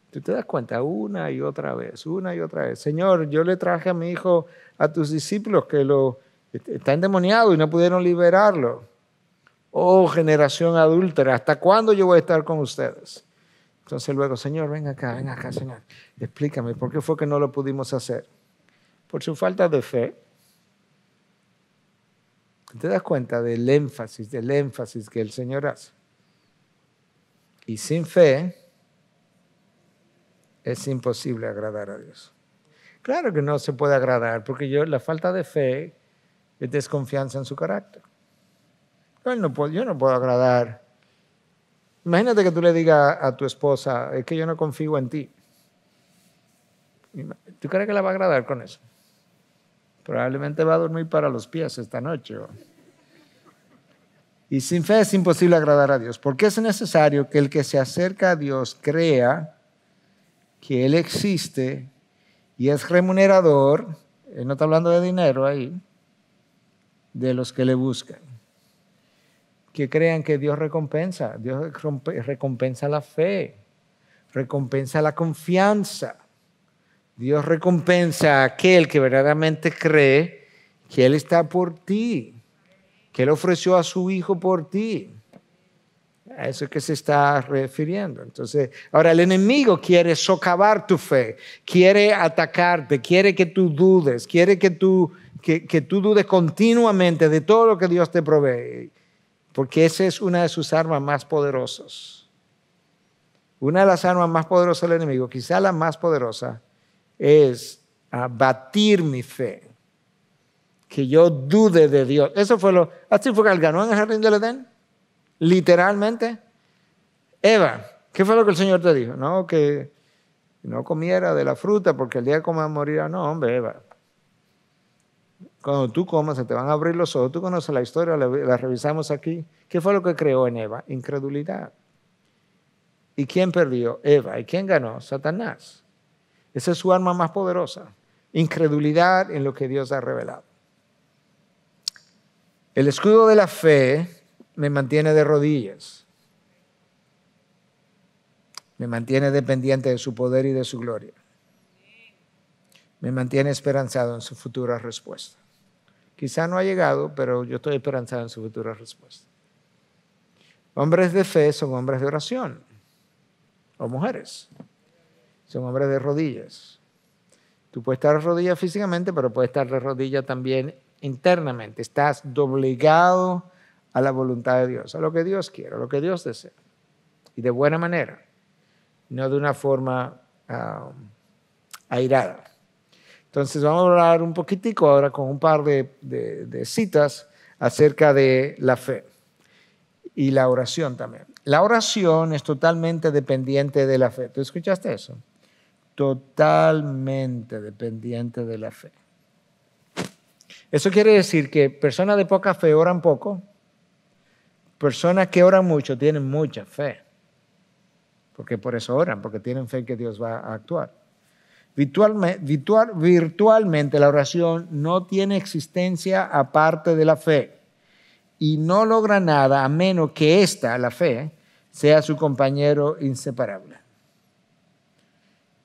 Tú te das cuenta una y otra vez, una y otra vez. Señor, yo le traje a mi hijo a tus discípulos que está endemoniado y no pudieron liberarlo. Oh, generación adúltera, ¿hasta cuándo yo voy a estar con ustedes? Entonces luego, Señor, ven acá, Señor. Explícame, ¿por qué fue que no lo pudimos hacer? Por su falta de fe. ¿Te das cuenta del énfasis que el Señor hace? Y sin fe es imposible agradar a Dios. Claro que no se puede agradar, porque la falta de fe es desconfianza en su carácter. Yo no puedo agradar. Imagínate que tú le digas a tu esposa, es que yo no confío en ti. ¿Tú crees que la va a agradar con eso? Probablemente va a dormir para los pies esta noche. Y sin fe es imposible agradar a Dios, porque es necesario que el que se acerca a Dios crea que Él existe y es remunerador, Él no está hablando de dinero ahí, de los que le buscan. Que crean que Dios recompensa la fe, recompensa la confianza. Dios recompensa a aquel que verdaderamente cree que Él está por ti, que Él ofreció a su Hijo por ti. A eso es que se está refiriendo. Entonces, ahora el enemigo quiere socavar tu fe, quiere atacarte, quiere que tú dudes, quiere que tú dudes continuamente de todo lo que Dios te provee. Porque esa es una de sus armas más poderosas. Una de las armas más poderosas del enemigo, quizá la más poderosa, es abatir mi fe. Que yo dude de Dios. Así fue que él ganó en el jardín del Edén. Literalmente. Eva, ¿qué fue lo que el Señor te dijo? No, que no comiera de la fruta porque el día que comas morirá. No, hombre, Eva. Cuando tú comas se te van a abrir los ojos. Tú conoces la historia, la revisamos aquí. ¿Qué fue lo que creó en Eva? Incredulidad. ¿Y quién perdió? Eva. ¿Y quién ganó? Satanás. Esa es su arma más poderosa. incredulidad en lo que Dios ha revelado. El escudo de la fe me mantiene de rodillas, me mantiene dependiente de su poder y de su gloria, me mantiene esperanzado en su futura respuesta. Quizá no ha llegado, pero yo estoy esperanzado en su futura respuesta. Hombres de fe son hombres de oración, o mujeres, son hombres de rodillas. Tú puedes estar de rodillas físicamente, pero puedes estar de rodillas también internamente. Estás doblegado a la voluntad de Dios, a lo que Dios quiere, a lo que Dios desea. Y de buena manera, no de una forma airada. Entonces vamos a hablar un poquitico ahora con un par de citas acerca de la fe y la oración también. La oración es totalmente dependiente de la fe. ¿Tú escuchaste eso? Totalmente dependiente de la fe. Eso quiere decir que personas de poca fe oran poco, personas que oran mucho tienen mucha fe, porque por eso oran, porque tienen fe que Dios va a actuar. Virtualmente la oración no tiene existencia aparte de la fe y no logra nada a menos que ésta, la fe, sea su compañero inseparable.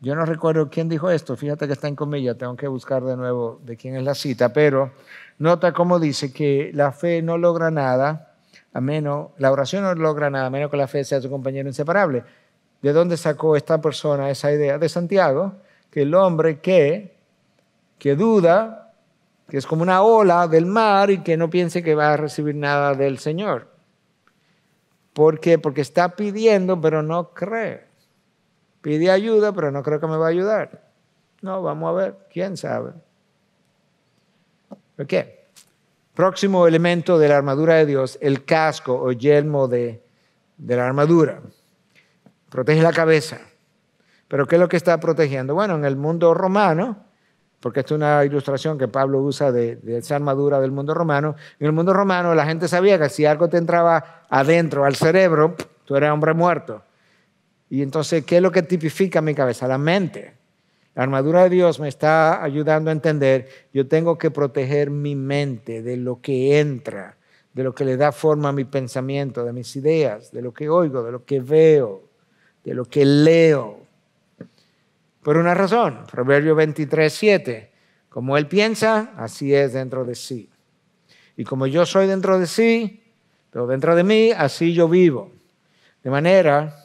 Yo no recuerdo quién dijo esto, fíjate que está en comillas, tengo que buscar de nuevo de quién es la cita, pero nota cómo dice que la fe no logra nada a menos, la oración no logra nada a menos que la fe sea su compañero inseparable. ¿De dónde sacó esta persona esa idea? De Santiago, que el hombre que duda, que es como una ola del mar y que no piense que va a recibir nada del Señor. ¿Por qué? Porque está pidiendo, pero no cree. Pide ayuda, pero no creo que me va a ayudar. No, vamos a ver, quién sabe. ¿Por qué? Próximo elemento de la armadura de Dios, el casco o yelmo de la armadura. Protege la cabeza. ¿Pero qué es lo que está protegiendo? Bueno, en el mundo romano, porque esta es una ilustración que Pablo usa de esa armadura del mundo romano, en el mundo romano la gente sabía que si algo te entraba adentro, al cerebro, tú eras hombre muerto. Y entonces, ¿qué es lo que tipifica mi cabeza? La mente. La armadura de Dios me está ayudando a entender, yo tengo que proteger mi mente de lo que entra, de lo que le da forma a mi pensamiento, de mis ideas, de lo que oigo, de lo que veo, de lo que leo. Por una razón, Proverbios 23:7, como él piensa, así es dentro de sí. Y como yo soy dentro de sí, pero dentro de mí, así yo vivo. De manera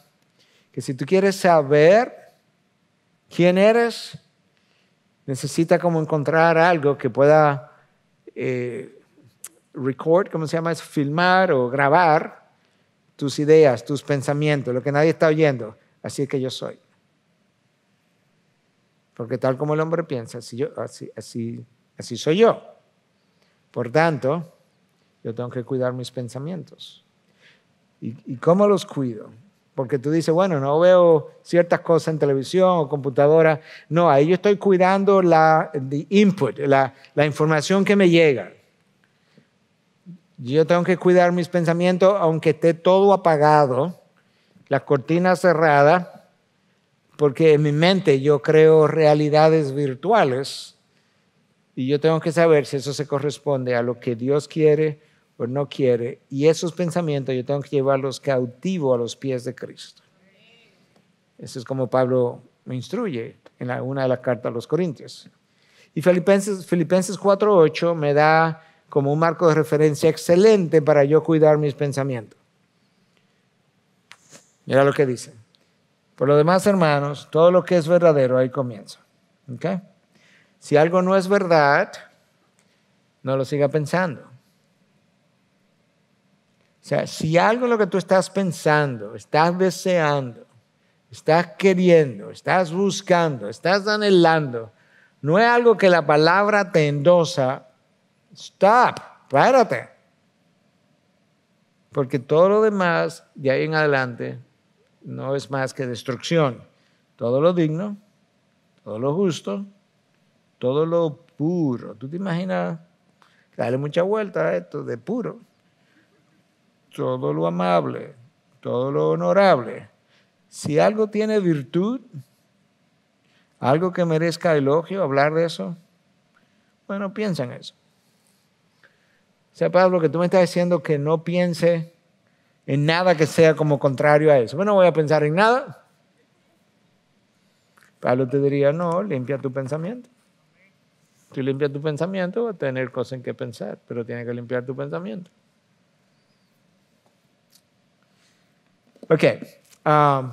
que si tú quieres saber quién eres, necesitas como encontrar algo que pueda ¿cómo se llama eso? Filmar o grabar tus ideas, tus pensamientos, lo que nadie está oyendo. Así es que yo soy. Porque tal como el hombre piensa, así soy yo. Por tanto, yo tengo que cuidar mis pensamientos. ¿Y cómo los cuido? Porque tú dices, bueno, no veo ciertas cosas en televisión o computadora. No, ahí yo estoy cuidando the input, la información que me llega. Yo tengo que cuidar mis pensamientos aunque esté todo apagado, las cortinas cerradas, porque en mi mente yo creo realidades virtuales y yo tengo que saber si eso se corresponde a lo que Dios quiere o no quiere. Y esos pensamientos yo tengo que llevarlos cautivos a los pies de Cristo. Eso es como Pablo me instruye en una de las cartas a los Corintios. Y Filipenses 4:8 me da como un marco de referencia excelente para yo cuidar mis pensamientos. Mira lo que dice. Por lo demás, hermanos, todo lo que es verdadero, ahí comienza. ¿Okay? Si algo no es verdad, no lo siga pensando. O sea, si algo en lo que tú estás pensando, estás deseando, estás queriendo, estás buscando, estás anhelando, no es algo que la palabra te endosa, stop, párate. Porque todo lo demás, de ahí en adelante, no es más que destrucción. Todo lo digno, todo lo justo, todo lo puro. ¿Tú te imaginas? Dale mucha vuelta a esto de puro. Todo lo amable, todo lo honorable. Si algo tiene virtud, ¿Algo que merezca elogio, hablar de eso? Bueno, piensa en eso. O sea, Pablo, que tú me estás diciendo que no piense en nada que sea como contrario a eso. Bueno, no voy a pensar en nada. Pablo te diría, no, limpia tu pensamiento. Si limpias tu pensamiento, vas a tener cosas en que pensar, pero tienes que limpiar tu pensamiento. Ok,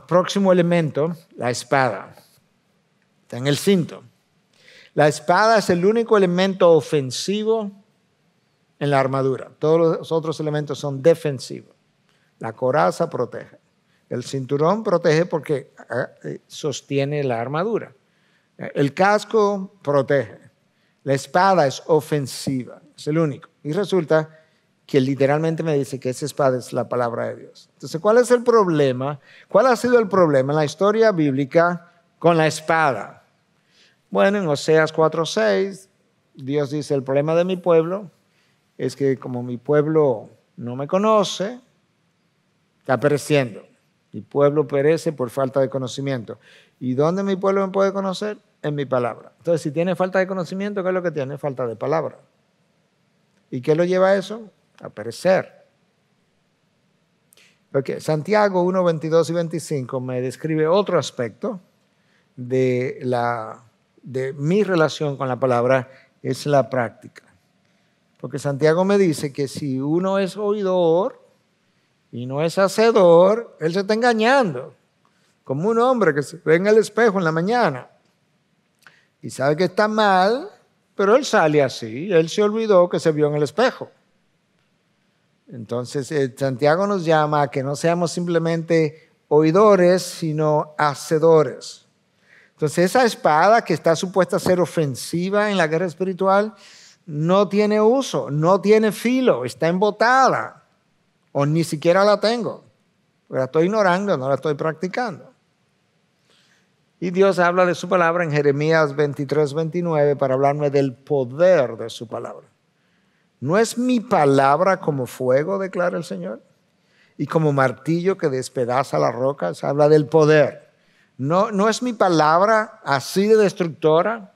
próximo elemento, la espada. Está en el cinto. La espada es el único elemento ofensivo en la armadura. Todos los otros elementos son defensivos. La coraza protege. El cinturón protege porque sostiene la armadura. El casco protege. La espada es ofensiva. Es el único. Y resulta que literalmente me dice que esa espada es la palabra de Dios. Entonces, ¿cuál es el problema? ¿Cuál ha sido el problema en la historia bíblica con la espada? Bueno, en Oseas 4:6, Dios dice, el problema de mi pueblo es que como mi pueblo no me conoce, está pereciendo. Mi pueblo perece por falta de conocimiento. ¿Y dónde mi pueblo me puede conocer? En mi palabra. Entonces, si tiene falta de conocimiento, ¿qué es lo que tiene? Falta de palabra. ¿Y qué lo lleva a eso? A perecer. Okay. Santiago 1, 22 y 25 me describe otro aspecto de mi relación con la palabra, es la práctica. Porque Santiago me dice que si uno es oidor y no es hacedor, él se está engañando. Como un hombre que se ve en el espejo en la mañana y sabe que está mal, pero él sale así. Él se olvidó que se vio en el espejo. Entonces, Santiago nos llama a que no seamos simplemente oidores, sino hacedores. Entonces, esa espada que está supuesta a ser ofensiva en la guerra espiritual no tiene uso, no tiene filo, está embotada, o ni siquiera la tengo. La estoy ignorando, no la estoy practicando. Y Dios habla de su palabra en Jeremías 23, 29 para hablarme del poder de su palabra. ¿No es mi palabra como fuego, declara el Señor? Y como martillo que despedaza las rocas, habla del poder. ¿No es mi palabra así de destructora?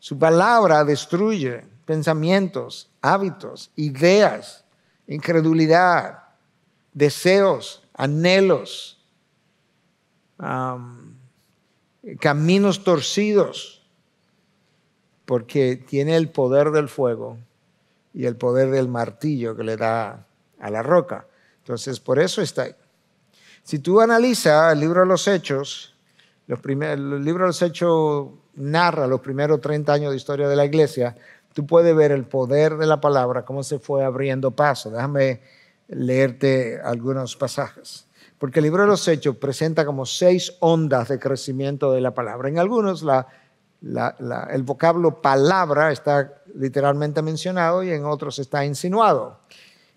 Su palabra destruye pensamientos, hábitos, ideas, incredulidad, deseos, anhelos, caminos torcidos, porque tiene el poder del fuego y el poder del martillo que le da a la roca. Entonces, por eso está ahí. Si tú analizas el libro de los Hechos, el libro de los Hechos narra los primeros 30 años de historia de la iglesia, tú puedes ver el poder de la palabra, cómo se fue abriendo paso. Déjame leerte algunos pasajes. Porque el libro de los Hechos presenta como 6 ondas de crecimiento de la palabra. En algunos el vocablo palabra está literalmente mencionado y en otros está insinuado.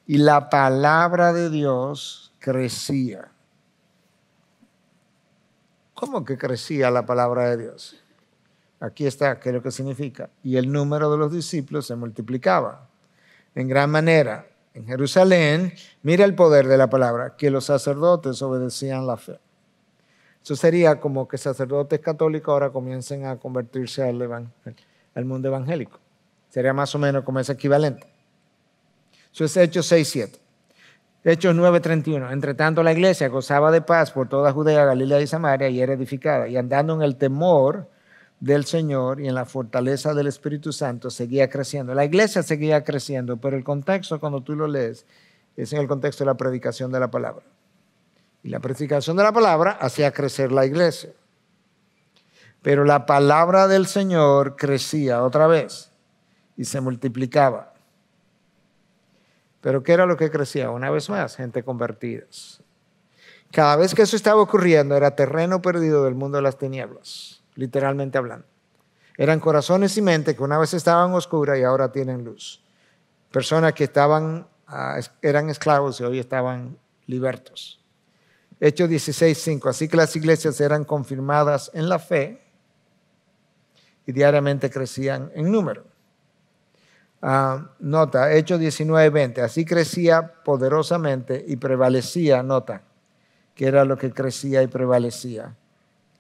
Y la palabra de Dios crecía. ¿Cómo que crecía la palabra de Dios? Aquí está, ¿qué es lo que significa? Y el número de los discípulos se multiplicaba en gran manera. En Jerusalén, mira el poder de la palabra, que los sacerdotes obedecían la fe. Eso sería como que sacerdotes católicos ahora comiencen a convertirse al mundo evangélico. Sería más o menos como ese equivalente. Eso es Hechos 6:7. Hechos 9:31. Entre tanto la iglesia gozaba de paz por toda Judea, Galilea y Samaria y era edificada. Y andando en el temor del Señor y en la fortaleza del Espíritu Santo seguía creciendo. La iglesia seguía creciendo, pero el contexto cuando tú lo lees es en el contexto de la predicación de la palabra. Y la predicación de la palabra hacía crecer la iglesia. Pero la palabra del Señor crecía otra vez y se multiplicaba. Pero ¿qué era lo que crecía? Una vez más, gente convertida. Cada vez que eso estaba ocurriendo era terreno perdido del mundo de las tinieblas, literalmente hablando. Eran corazones y mente que una vez estaban oscuras y ahora tienen luz. Personas que eran esclavos y hoy estaban libertos. Hechos 16:5. Así que las iglesias eran confirmadas en la fe y diariamente crecían en número. Nota, Hechos 19:20. Así crecía poderosamente y prevalecía, nota, que era lo que crecía y prevalecía,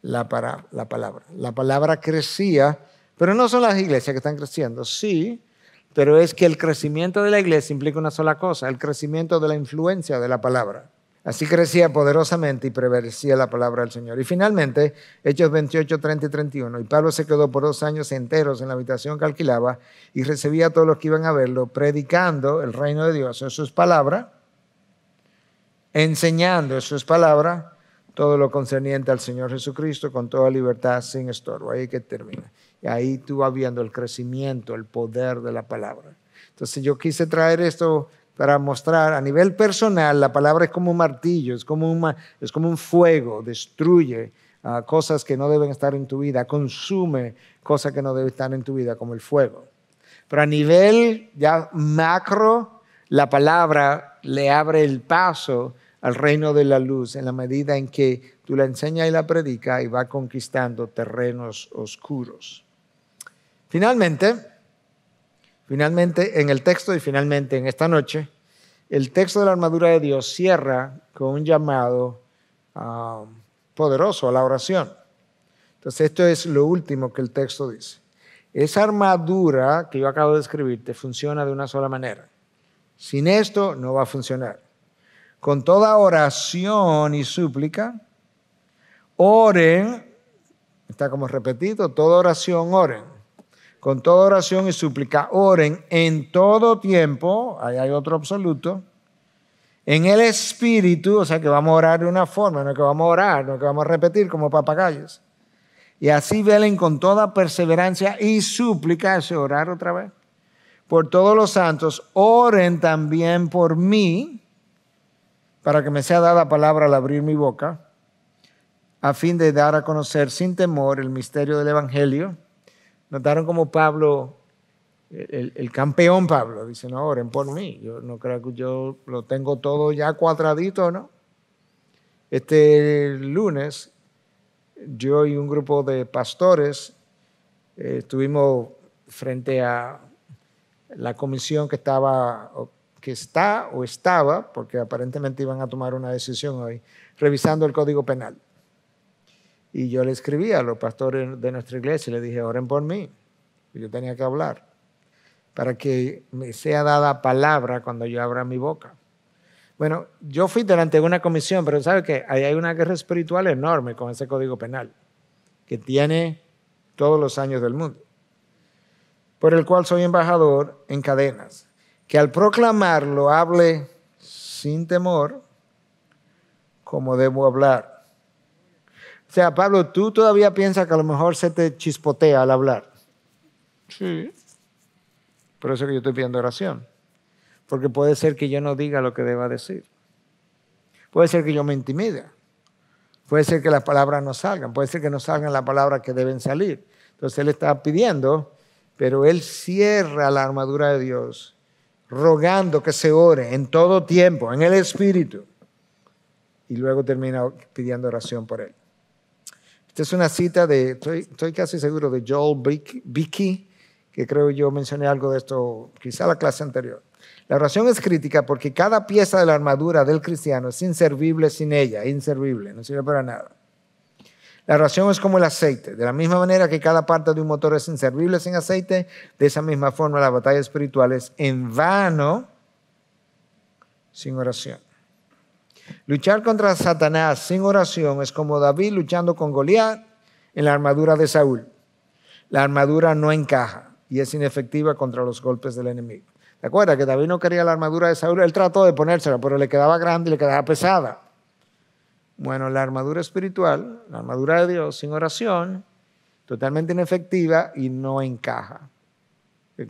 la palabra. La palabra crecía, pero no son las iglesias que están creciendo, sí, pero es que el crecimiento de la iglesia implica una sola cosa, el crecimiento de la influencia de la palabra. Así crecía poderosamente y prevalecía la palabra del Señor. Y finalmente, Hechos 28, 30 y 31. Y Pablo se quedó por 2 años enteros en la habitación que alquilaba y recibía a todos los que iban a verlo, predicando el reino de Dios. Eso es palabra. Enseñando, eso es palabra. Todo lo concerniente al Señor Jesucristo con toda libertad, sin estorbo. Ahí que termina. Y ahí tú vas viendo el crecimiento, el poder de la palabra. Entonces yo quise traer esto para mostrar a nivel personal, la palabra es como un martillo, es como un fuego, destruye cosas que no deben estar en tu vida, consume cosas que no deben estar en tu vida, como el fuego. Pero a nivel ya macro, la palabra le abre el paso al reino de la luz en la medida en que tú la enseñas y la predicas y va conquistando terrenos oscuros. Finalmente, en el texto y finalmente en esta noche, el texto de la armadura de Dios cierra con un llamado poderoso a la oración. Entonces esto es lo último que el texto dice. Esa armadura que yo acabo de escribirte funciona de una sola manera. Sin esto no va a funcionar. Con toda oración y súplica, oren, está como repetido, toda oración oren. Con toda oración y súplica, oren en todo tiempo, ahí hay otro absoluto, en el Espíritu, o sea que vamos a orar de una forma, no es que vamos a orar, no es que vamos a repetir como papagayos. Y así velen con toda perseverancia y súplica, eso orar otra vez, por todos los santos, oren también por mí, para que me sea dada palabra al abrir mi boca, a fin de dar a conocer sin temor el misterio del Evangelio. Notaron como Pablo, el campeón Pablo, dice, no, oren por mí. Yo no creo que yo lo tengo todo ya cuadradito, ¿no? Este lunes, yo y un grupo de pastores estuvimos frente a la comisión que estaba, porque aparentemente iban a tomar una decisión hoy, revisando el Código Penal. Y yo le escribí a los pastores de nuestra iglesia y le dije, oren por mí. Yo tenía que hablar para que me sea dada palabra cuando yo abra mi boca. Bueno, yo fui delante de una comisión, pero ¿sabe qué? Ahí hay una guerra espiritual enorme con ese Código Penal, que tiene todos los años del mundo, por el cual soy embajador en cadenas, que al proclamarlo hable sin temor como debo hablar. O sea, Pablo, ¿tú todavía piensas que a lo mejor se te chispotea al hablar? Sí. Por eso que yo estoy pidiendo oración. Porque puede ser que yo no diga lo que deba decir. Puede ser que yo me intimide. Puede ser que las palabras no salgan. Puede ser que no salgan las palabras que deben salir. Entonces él está pidiendo, pero él cierra la armadura de Dios, rogando que se ore en todo tiempo, en el Espíritu. Y luego termina pidiendo oración por él. Esta es una cita estoy casi seguro, de Joel Beeke, que creo yo mencioné algo de esto, quizá la clase anterior. La oración es crítica porque cada pieza de la armadura del cristiano es inservible sin ella, inservible, no sirve para nada. La oración es como el aceite, de la misma manera que cada parte de un motor es inservible sin aceite, de esa misma forma la batalla espiritual es en vano sin oración. Luchar contra Satanás sin oración es como David luchando con Goliat en la armadura de Saúl. La armadura no encaja y es inefectiva contra los golpes del enemigo. ¿Te acuerdas que David no quería la armadura de Saúl? Él trató de ponérsela, pero le quedaba grande y le quedaba pesada. Bueno, la armadura espiritual, la armadura de Dios sin oración, totalmente inefectiva y no encaja.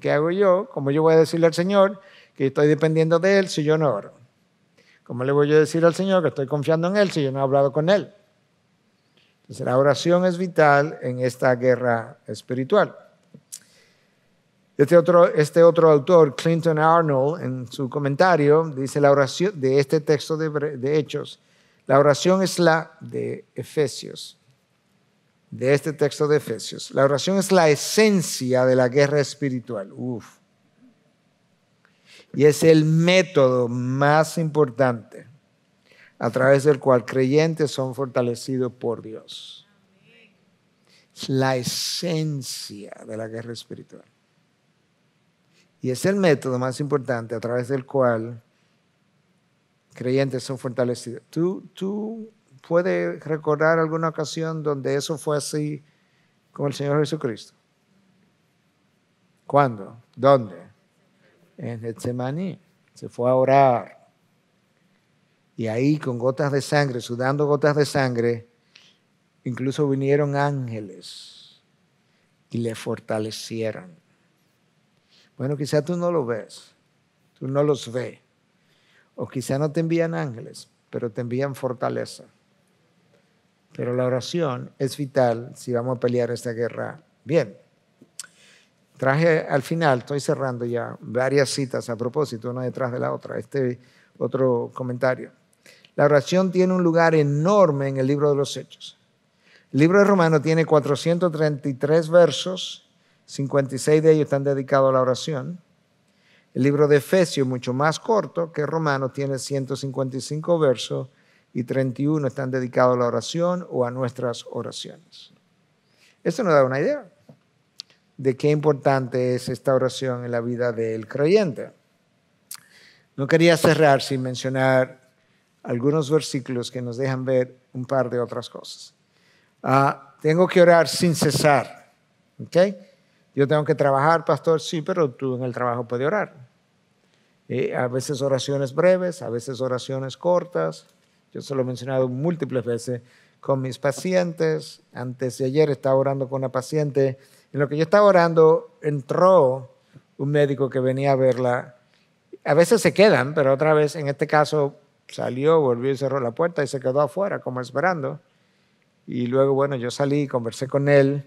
¿Qué hago yo? ¿Cómo yo voy a decirle al Señor que estoy dependiendo de Él si yo no oro? ¿Cómo le voy a decir al Señor que estoy confiando en Él si yo no he hablado con Él? Entonces la oración es vital en esta guerra espiritual. Este otro autor, Clinton Arnold, en su comentario, dice la oración de este texto de Hechos, la oración es la de Efesios, de este texto de Efesios. La oración es la esencia de la guerra espiritual. Y es el método más importante a través del cual creyentes son fortalecidos por Dios. Es la esencia de la guerra espiritual. Y es el método más importante a través del cual creyentes son fortalecidos. ¿Tú puedes recordar alguna ocasión donde eso fue así con el Señor Jesucristo? ¿Cuándo? ¿Dónde? En Getsemaní. Se fue a orar. Y ahí con gotas de sangre, sudando gotas de sangre, incluso vinieron ángeles y le fortalecieron. Bueno, quizá tú no lo ves, tú no los ves. O quizá no te envían ángeles, pero te envían fortaleza. Pero la oración es vital si vamos a pelear esta guerra bien. Traje al final, estoy cerrando ya, varias citas a propósito, una detrás de la otra. Este otro comentario. La oración tiene un lugar enorme en el libro de los Hechos. El libro de Romanos tiene 433 versos, 56 de ellos están dedicados a la oración. El libro de Efesios, mucho más corto que Romanos, tiene 155 versos y 31 están dedicados a la oración o a nuestras oraciones. Esto nos da una idea de qué importante es esta oración en la vida del creyente. No quería cerrar sin mencionar algunos versículos que nos dejan ver un par de otras cosas. Tengo que orar sin cesar. ¿Okay? Yo tengo que trabajar, pastor, sí, pero tú en el trabajo puedes orar. A veces oraciones breves, a veces oraciones cortas. Yo se lo he mencionado múltiples veces con mis pacientes. Antes de ayer estaba orando con una paciente. En lo que yo estaba orando, entró un médico que venía a verla. A veces se quedan, pero otra vez, en este caso, salió, volvió y cerró la puerta y se quedó afuera, como esperando. Y luego, bueno, yo salí, conversé con él.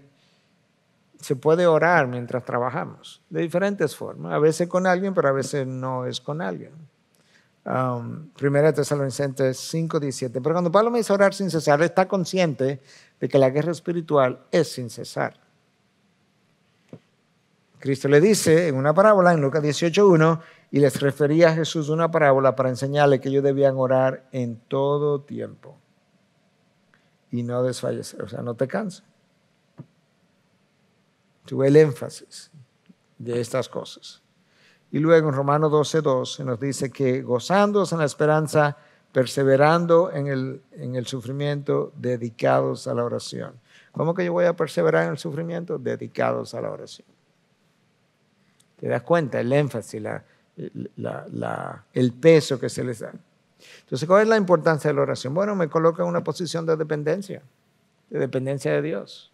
Se puede orar mientras trabajamos, de diferentes formas. A veces con alguien, pero a veces no es con alguien. Primera Tesalonicenses 5:17. Pero cuando Pablo me dice orar sin cesar, está consciente de que la guerra espiritual es sin cesar. Cristo le dice en una parábola, en Lucas 18:1, y les refería a Jesús una parábola para enseñarle que ellos debían orar en todo tiempo y no desfallecer, o sea, no te canses. Tuve el énfasis de estas cosas. Y luego en Romanos 12:2 nos dice que gozándose en la esperanza, perseverando en el sufrimiento, dedicados a la oración. ¿Cómo que yo voy a perseverar en el sufrimiento? Dedicados a la oración. ¿Te das cuenta? El énfasis, el peso que se les da. Entonces, ¿cuál es la importancia de la oración? Bueno, me coloca en una posición de dependencia de Dios.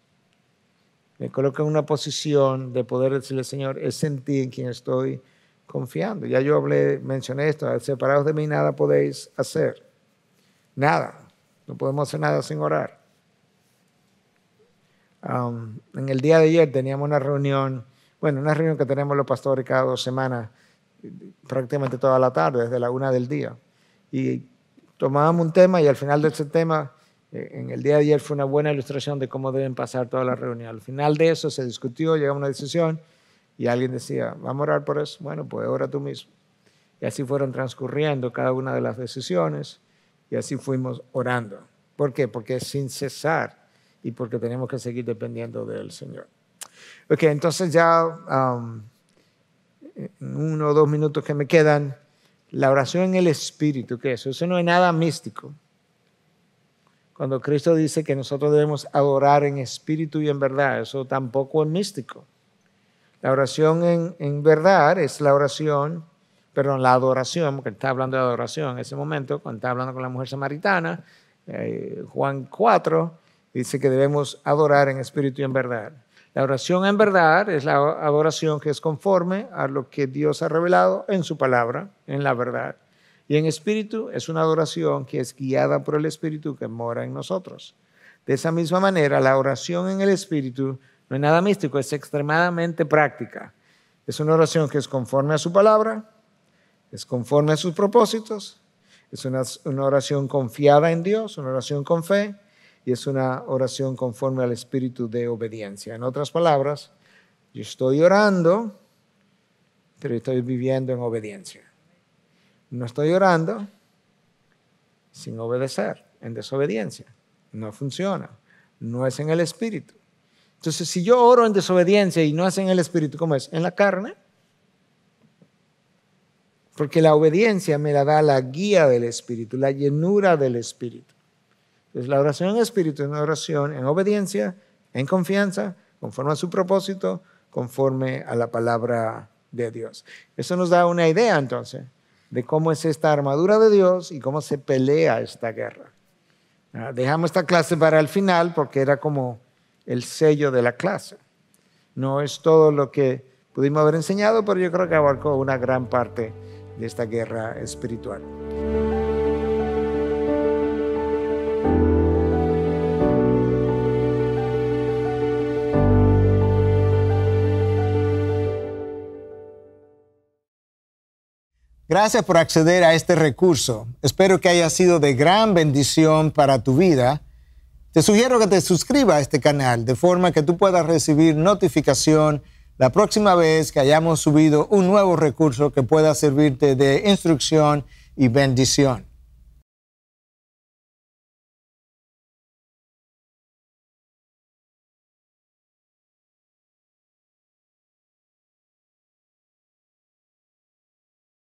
Me coloca en una posición de poder decirle, Señor, es en ti en quien estoy confiando. Ya yo mencioné esto, separados de mí nada podéis hacer. Nada. No podemos hacer nada sin orar. En el día de ayer teníamos una reunión que tenemos los pastores cada 2 semanas, prácticamente toda la tarde, desde la 1 del día. Y tomábamos un tema y al final de ese tema, en el día de ayer fue una buena ilustración de cómo deben pasar todas las reuniones. Al final de eso se discutió, llegamos a una decisión y alguien decía, vamos a orar por eso. Bueno, pues ora tú mismo. Y así fueron transcurriendo cada una de las decisiones y así fuimos orando. ¿Por qué? Porque es sin cesar y porque tenemos que seguir dependiendo del Señor. Ok, entonces ya en 1 o 2 minutos que me quedan, la oración en el Espíritu, ¿qué es eso? Eso no es nada místico. Cuando Cristo dice que nosotros debemos adorar en espíritu y en verdad, eso tampoco es místico. La oración en verdad es la adoración, porque está hablando de adoración en ese momento, cuando está hablando con la mujer samaritana, Juan 4, dice que debemos adorar en espíritu y en verdad. La oración en verdad es la adoración que es conforme a lo que Dios ha revelado en su palabra, en la verdad. Y en espíritu es una adoración que es guiada por el Espíritu que mora en nosotros. De esa misma manera, la oración en el Espíritu no es nada místico, es extremadamente práctica. Es una oración que es conforme a su palabra, es conforme a sus propósitos, es una oración confiada en Dios, una oración con fe, y es una oración conforme al espíritu de obediencia. En otras palabras, yo estoy orando, pero estoy viviendo en obediencia. No estoy orando sin obedecer, en desobediencia. No funciona. No es en el espíritu. Entonces, si yo oro en desobediencia y no es en el Espíritu, ¿cómo es? En la carne. Porque la obediencia me la da la guía del Espíritu, la llenura del Espíritu. Entonces, la oración en Espíritu es una oración en obediencia, en confianza, conforme a su propósito, conforme a la palabra de Dios. Eso nos da una idea, entonces, de cómo es esta armadura de Dios y cómo se pelea esta guerra. Dejamos esta clase para el final porque era como el sello de la clase. No es todo lo que pudimos haber enseñado, pero yo creo que abarcó una gran parte de esta guerra espiritual. Gracias por acceder a este recurso. Espero que haya sido de gran bendición para tu vida. Te sugiero que te suscribas a este canal de forma que tú puedas recibir notificación la próxima vez que hayamos subido un nuevo recurso que pueda servirte de instrucción y bendición.